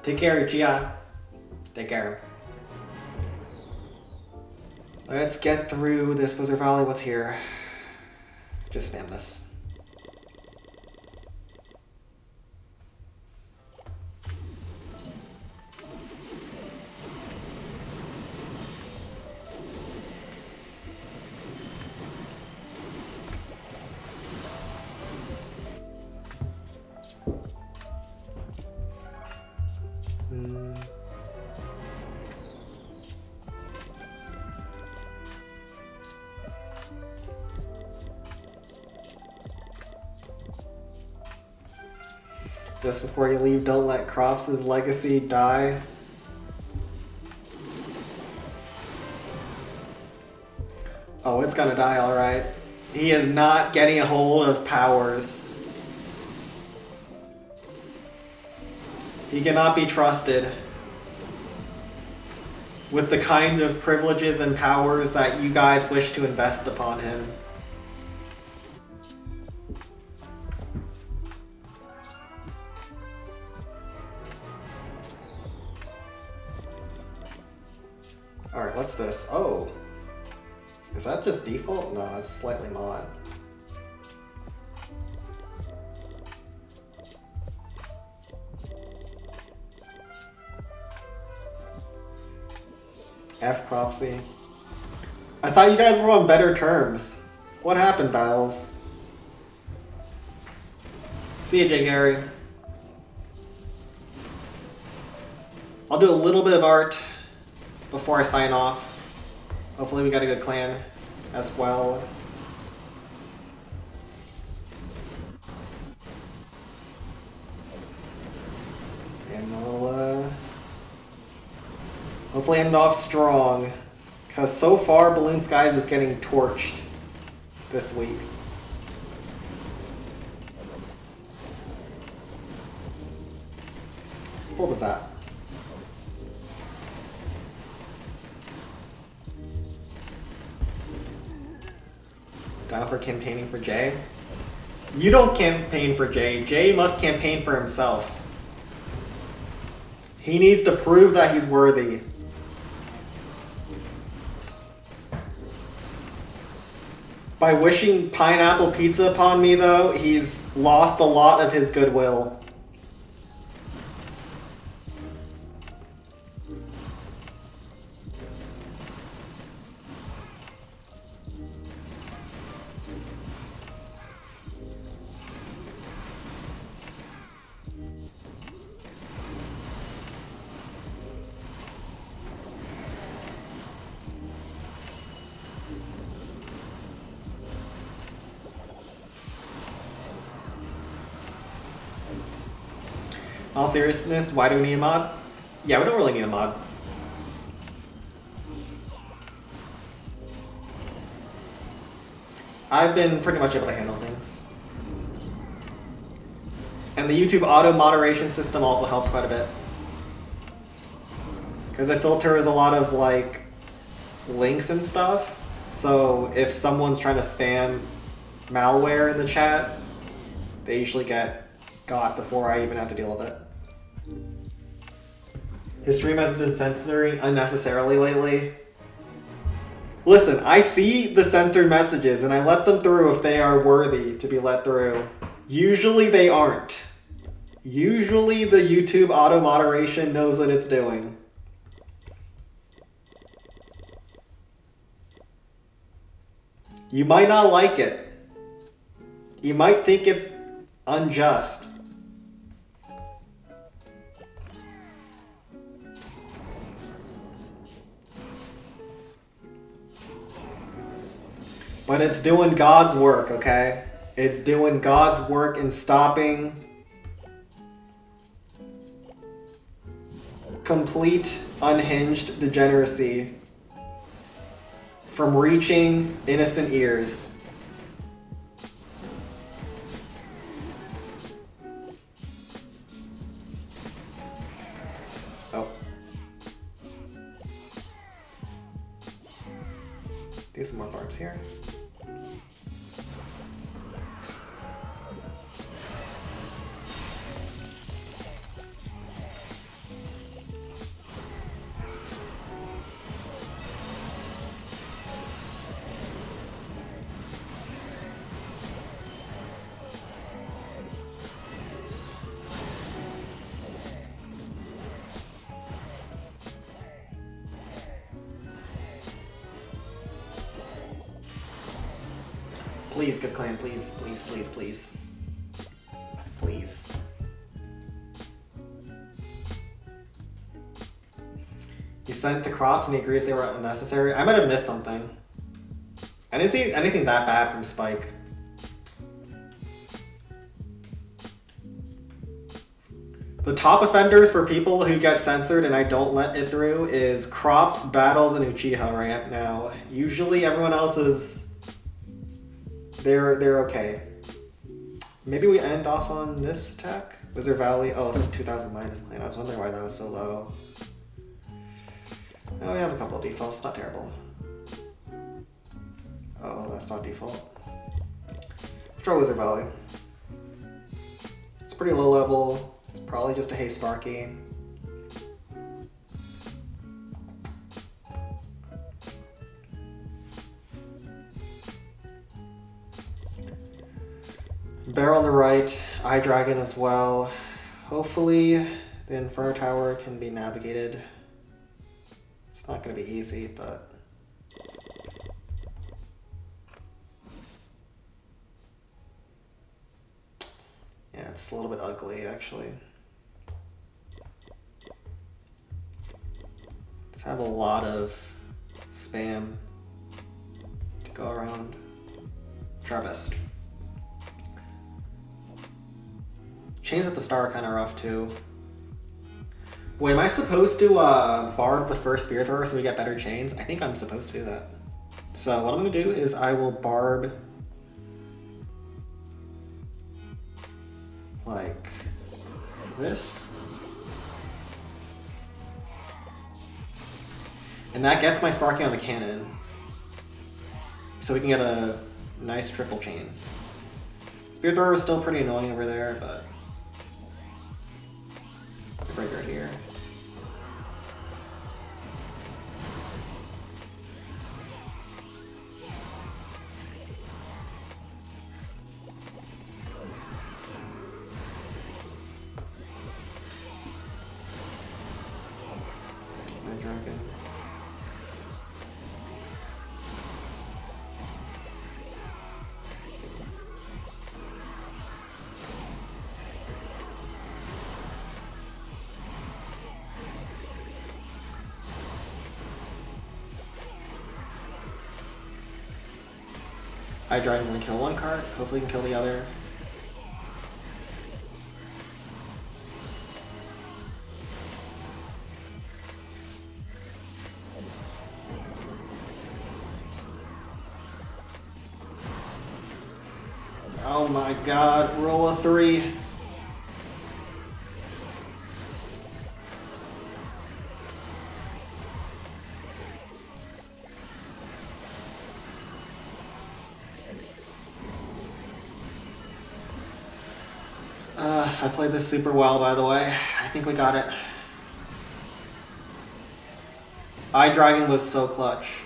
Take care, Chia. Take care. Let's get through this Wizard Valley. What's here? Just spam this. Just before you leave, don't let Crops' legacy die. Oh, it's gonna die, alright. He is not getting a hold of powers. He cannot be trusted with the kind of privileges and powers that you guys wish to invest upon him. Alright, what's this? Oh. Is that just default? No, it's slightly mod. F Cropsy. I thought you guys were on better terms. What happened, Battles? See ya, Jay Gary. I'll do a little bit of art before I sign off. Hopefully we got a good clan as well. And we'll hopefully end off strong. Because so far, Balloon Skies is getting torched this week. Let's pull this out. Down for campaigning for Jay? You don't campaign for Jay. Jay must campaign for himself. He needs to prove that he's worthy. By wishing pineapple pizza upon me, though, he's lost a lot of his goodwill. All seriousness, why do we need a mod? Yeah, we don't really need a mod. I've been pretty much able to handle things. And the YouTube auto moderation system also helps quite a bit. Because it filters a lot of like links and stuff. So if someone's trying to spam malware in the chat, they usually get got before I even have to deal with it. His stream has been censoring unnecessarily lately. Listen, I see the censored messages and I let them through if they are worthy to be let through. Usually they aren't. Usually the YouTube auto moderation knows what it's doing. You might not like it. You might think it's unjust. But it's doing God's work, okay? It's doing God's work in stopping complete unhinged degeneracy from reaching innocent ears. Oh. Do some more barbs here. Please, good clan, please, please, please, please. Please. He sent to crops and he agrees they were unnecessary. I might have missed something. I didn't see anything that bad from Spike. The top offenders for people who get censored and I don't let it through is crops, battles, and Uchiha right now. Usually everyone else is... They're okay. Maybe we end off on this attack? Wizard Valley. Oh, this is 2000 minus clan. I was wondering why that was so low. Oh, we have a couple of defaults. Not terrible. Oh, that's not default. Let's try Wizard Valley. It's pretty low level. It's probably just a Hey Sparky. Bear on the right, Eye Dragon as well. Hopefully the Inferno Tower can be navigated. It's not going to be easy, but... yeah, it's a little bit ugly, actually. Let's have a lot of spam to go around. Try our best. Chains at the start are kind of rough too. Wait, am I supposed to barb the first spear thrower so we get better chains? I think I'm supposed to do that. So what I'm gonna do is I will barb like this. And that gets my Sparky on the cannon. So we can get a nice triple chain. Spear thrower is still pretty annoying over there, but break right here. My dragon. Dragon's gonna kill one card, hopefully he can kill the other. Oh my god, roll a 3. I played this super well, by the way. I think we got it. Dragon was so clutch.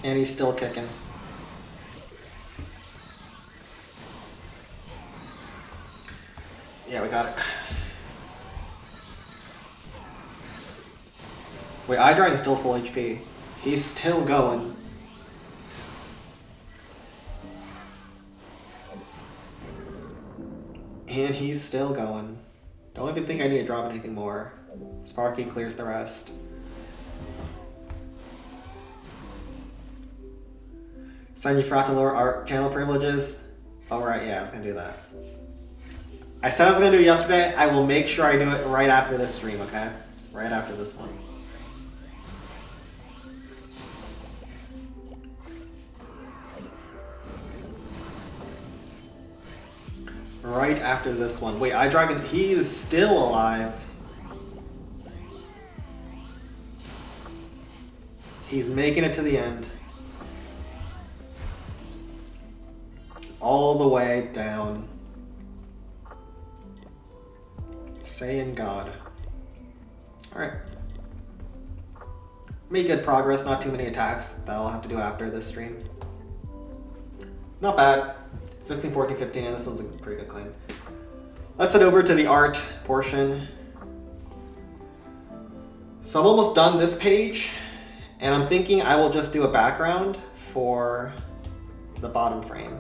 And he's still kicking. Yeah, we got it. Wait, Dragon's still full HP. He's still going. And he's still going. Don't even think I need to drop anything more. Sparky clears the rest. Sign you forgot to lower our channel privileges. Oh right, yeah, I was gonna do that. I said I was gonna do it yesterday. I will make sure I do it right after this stream, okay? Right after this one. Right after this one. Wait, Dragon, he is still alive. He's making it to the end. All the way down. Saying God. Alright. Made good progress, not too many attacks that I'll have to do after this stream. Not bad. 16, 14, 15, and this one's a pretty good claim. Let's head over to the art portion. So I'm almost done this page, and I'm thinking I will just do a background for the bottom frame.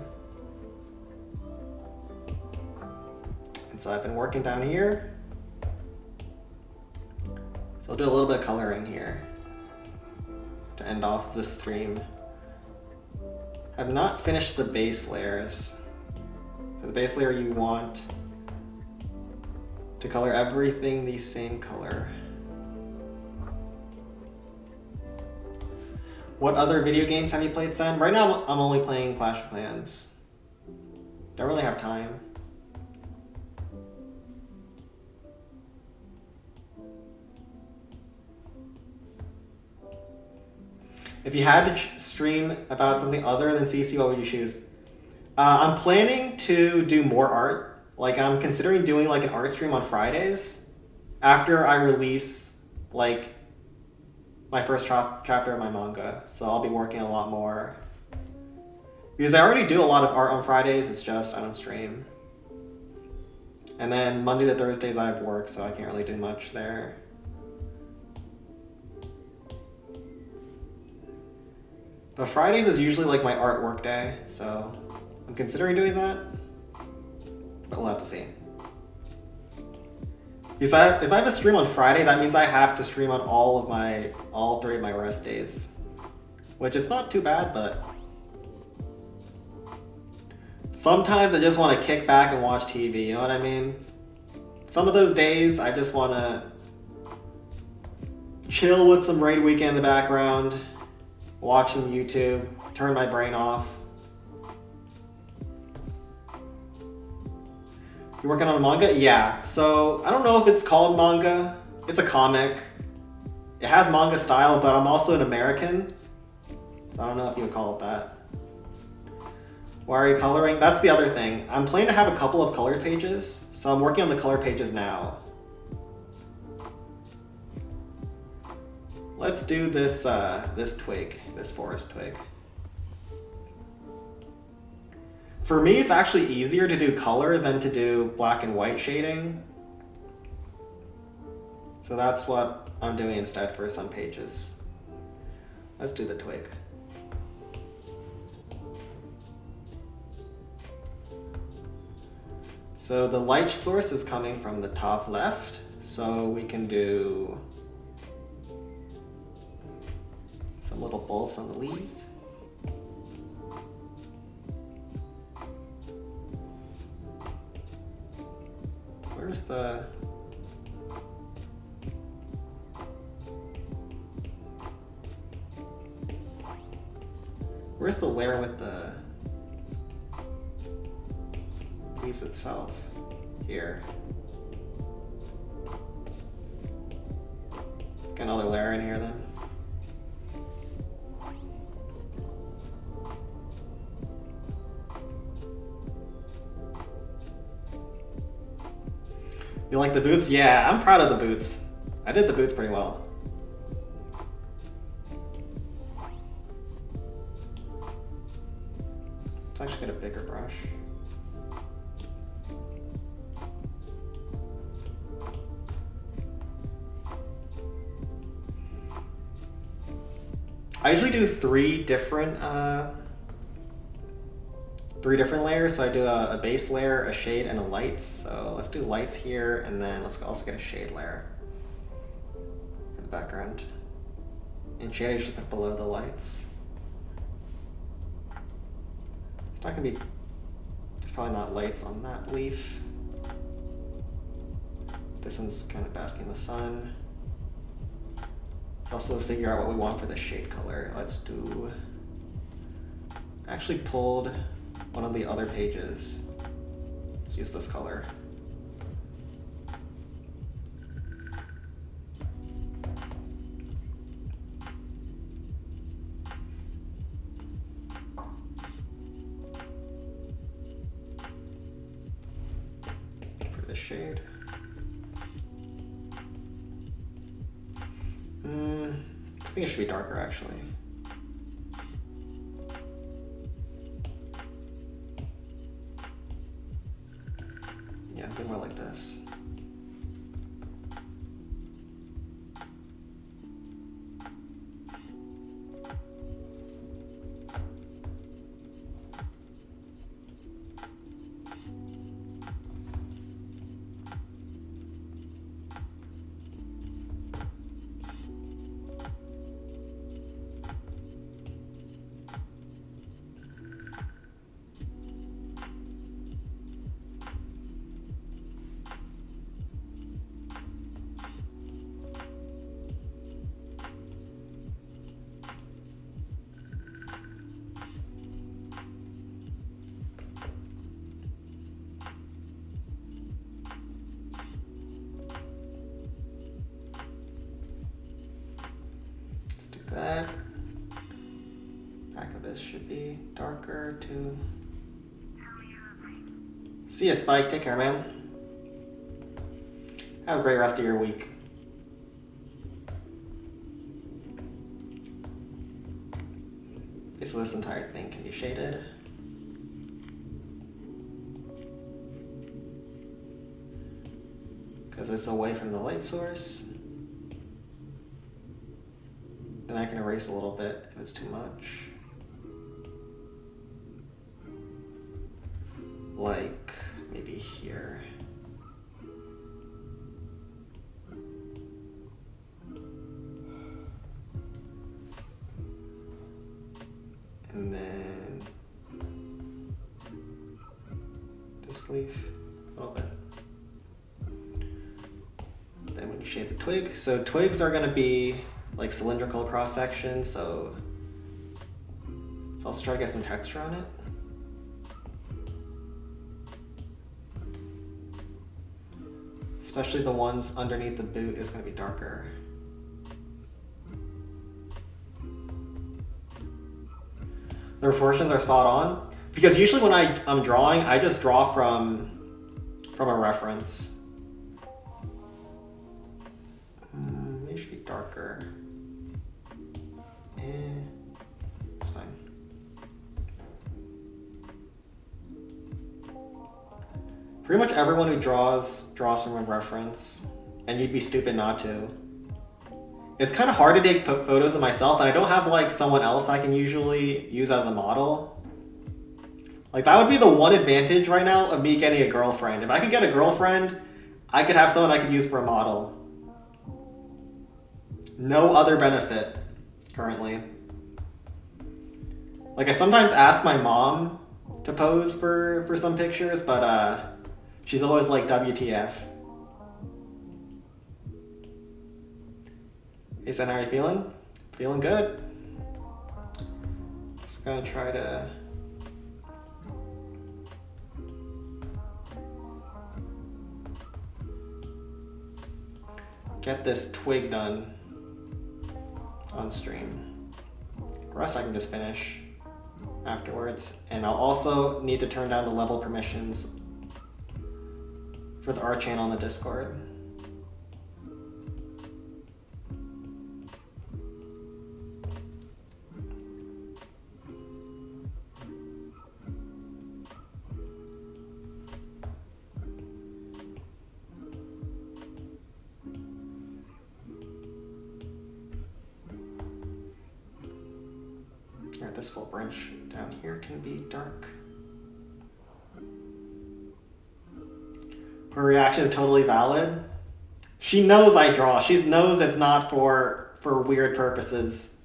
And so I've been working down here. So I'll do a little bit of coloring here to end off this stream. I've not finished the base layers. For the base layer, you want to color everything the same color. What other video games have you played, Sen? Right now, I'm only playing Clash of Clans. Don't really have time. If you had to stream about something other than CC, what would you choose? I'm planning to do more art. Like, I'm considering doing like an art stream on Fridays after I release like my first chapter of my manga. So I'll be working a lot more. Because I already do a lot of art on Fridays, it's just I don't stream. And then Monday to Thursdays I have work, so I can't really do much there. But Fridays is usually like my artwork day, so I'm considering doing that, but we'll have to see. Because if I have a stream on Friday, that means I have to stream on all 3 of my rest days, which is not too bad, but Sometimes I just want to kick back and watch TV, you know what I mean? Some of those days I just want to chill with some Raid Weekend in the background, watch some YouTube, turn my brain off. You working on a manga? Yeah, so I don't know if it's called manga. It's a comic. It has manga style, but I'm also an American, so I don't know if you would call it that. Why are you coloring? That's the other thing. I'm planning to have a couple of colored pages, so I'm working on the color pages now. Let's do this this twig, this forest twig. For me, it's actually easier to do color than to do black and white shading. So that's what I'm doing instead for some pages. Let's do the twig. So the light source is coming from the top left, so we can do some little bulbs on the leaf. Where's the... Where's the layer with the leaves itself? Here. Let's get another layer in here then. You like the boots? Yeah, I'm proud of the boots. I did the boots pretty well. Let's actually get a bigger brush. I usually do three different layers. So I do a base layer, a shade, and a lights. So let's do lights here, and then let's also get a shade layer for the background. And shade I usually put below the lights. It's not gonna be, there's probably not lights on that leaf. This one's kind of basking in the sun. Let's also figure out what we want for the shade color. Let's do, I actually pulled one of the other pages. Let's use this color. For the shade. I think it should be darker actually. Yeah, a bit more like this. That back of this should be darker too. See ya, Spike. Take care, man. Have a great rest of your week. Okay, so this entire thing can be shaded. Because it's away from the light source. Then I can erase a little bit if it's too much. Like maybe here. And then sleeve a little bit. Then when you shade the twig, so twigs are going to be like cylindrical cross sections, so let's also try to get some texture on it. Especially the ones underneath the boot is going to be darker. The proportions are spot on, because usually when I'm drawing, I just draw from a reference. Maybe it should be darker. It's fine. Pretty much everyone who draws from a reference, and you'd be stupid not to. It's kind of hard to take photos of myself, and I don't have like someone else I can usually use as a model. Like that would be the one advantage right now of me getting a girlfriend. If I could get a girlfriend, I could have someone I could use for a model. No other benefit currently. Like I sometimes ask my mom to pose for some pictures, but she's always like, WTF. Hey Sen, how are you feeling? Feeling good. Just gonna try to get this twig done on stream. The rest I can just finish afterwards. And I'll also need to turn down the level permissions for the art channel in the Discord. Alright, this full branch down here can be dark. Her reaction is totally valid. She knows I draw. She knows it's not for weird purposes.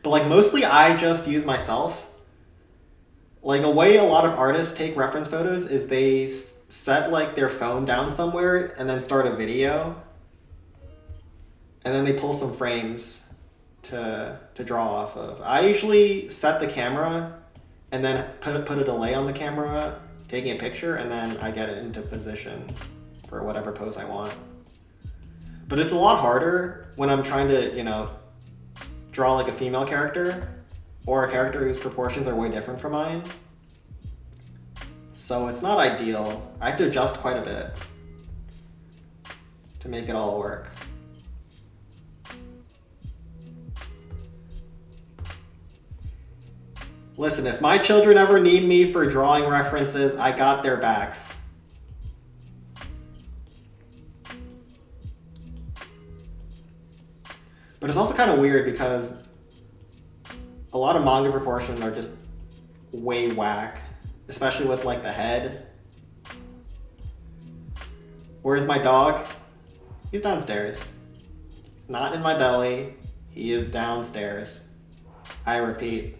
But like mostly I just use myself. Like a way a lot of artists take reference photos is they set like their phone down somewhere and then start a video. And then they pull some frames to draw off of. I usually set the camera and then put a delay on the camera, taking a picture, and then I get it into position for whatever pose I want. But it's a lot harder when I'm trying to, you know, draw like a female character or a character whose proportions are way different from mine. So it's not ideal. I have to adjust quite a bit to make it all work. Listen, if my children ever need me for drawing references, I got their backs. But it's also kind of weird because a lot of manga proportions are just way whack, especially with like the head. Where's my dog? He's downstairs. He's not in my belly. He is downstairs. I repeat.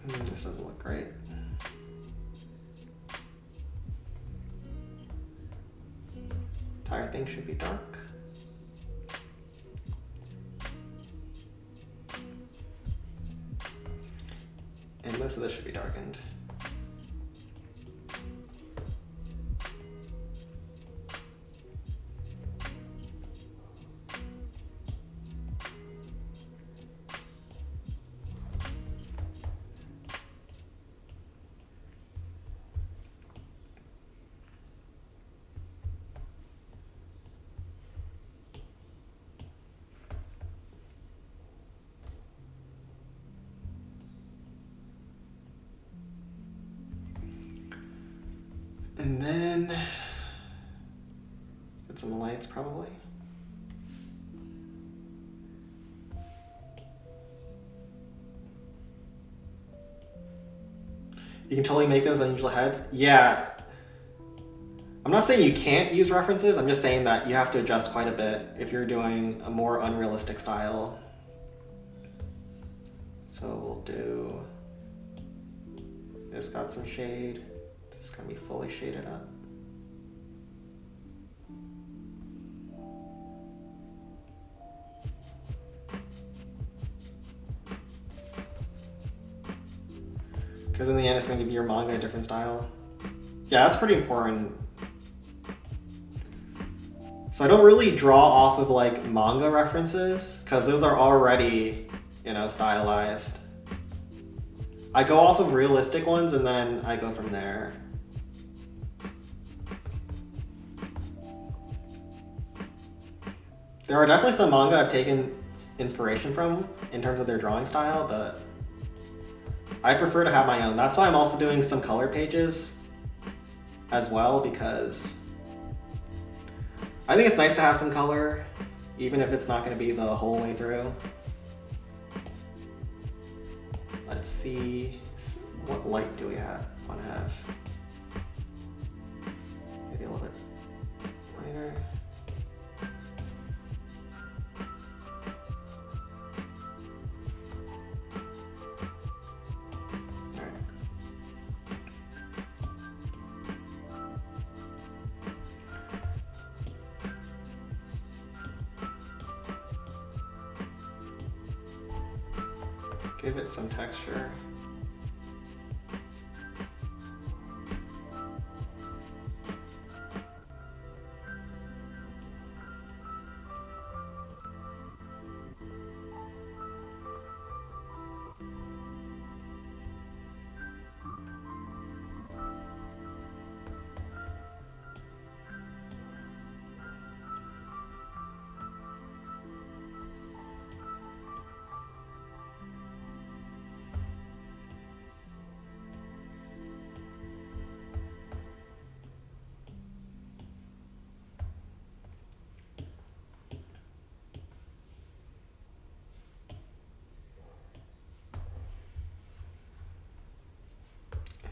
This doesn't look great. Entire thing should be dark. And most of this should be darkened. And then let's put some lights probably. You can totally make those unusual heads. Yeah. I'm not saying you can't use references, I'm just saying that you have to adjust quite a bit if you're doing a more unrealistic style. So we'll do, this got some shade. This is gonna be fully shaded up. Because in the end, it's gonna give your manga a different style. Yeah, that's pretty important. So I don't really draw off of like manga references because those are already, you know, stylized. I go off of realistic ones and then I go from there. There are definitely some manga I've taken inspiration from in terms of their drawing style, but I prefer to have my own. That's why I'm also doing some color pages as well, because I think it's nice to have some color, even if it's not going to be the whole way through. Let's see, what light do we want to have? Maybe a little bit lighter. Give it some texture.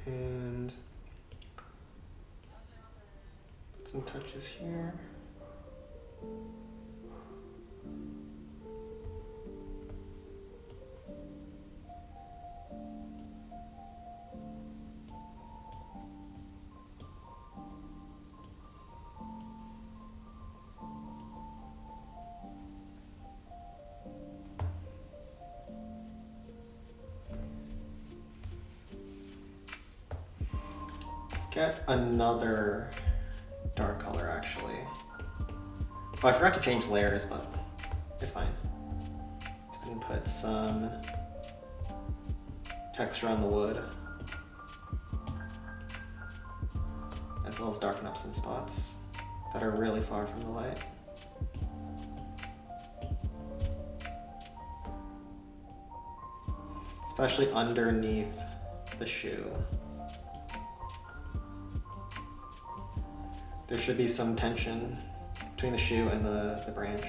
And put some touches here. Get another dark color actually. Oh, I forgot to change layers, but it's fine. So I can put some texture on the wood, as well as darken up some spots that are really far from the light. Especially underneath the shoe. There should be some tension between the shoe and the branch.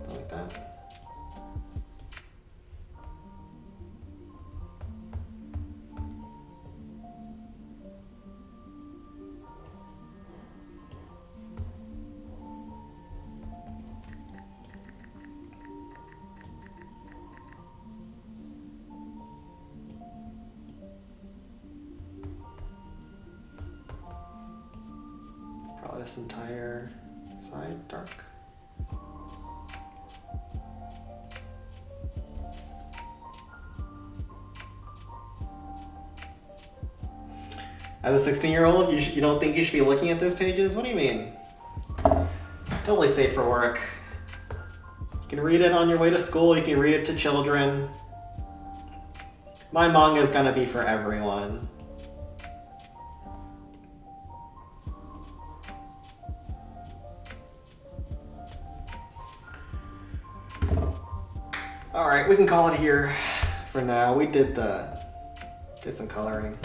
Like that. This entire side dark. As a 16-year-old, you don't think you should be looking at those pages? What do you mean? It's totally safe for work. You can read it on your way to school, you can read it to children. My manga is gonna be for everyone. All right, we can call it here for now. We did some coloring.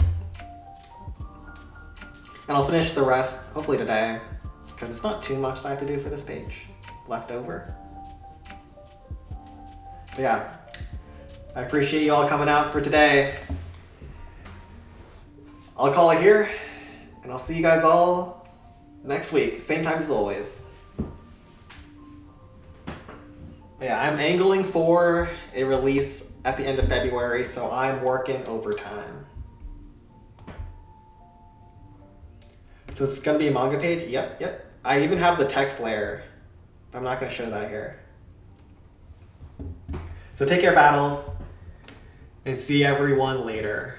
And I'll finish the rest, hopefully today, because it's not too much that I have to do for this page. left over. But yeah, I appreciate you all coming out for today. I'll call it here, and I'll see you guys all next week, same time as always. But yeah, I'm angling for a release at the end of February, so I'm working overtime. So it's gonna be a manga page? Yep. I even have the text layer. I'm not gonna show that here. So take care, battles, and see everyone later.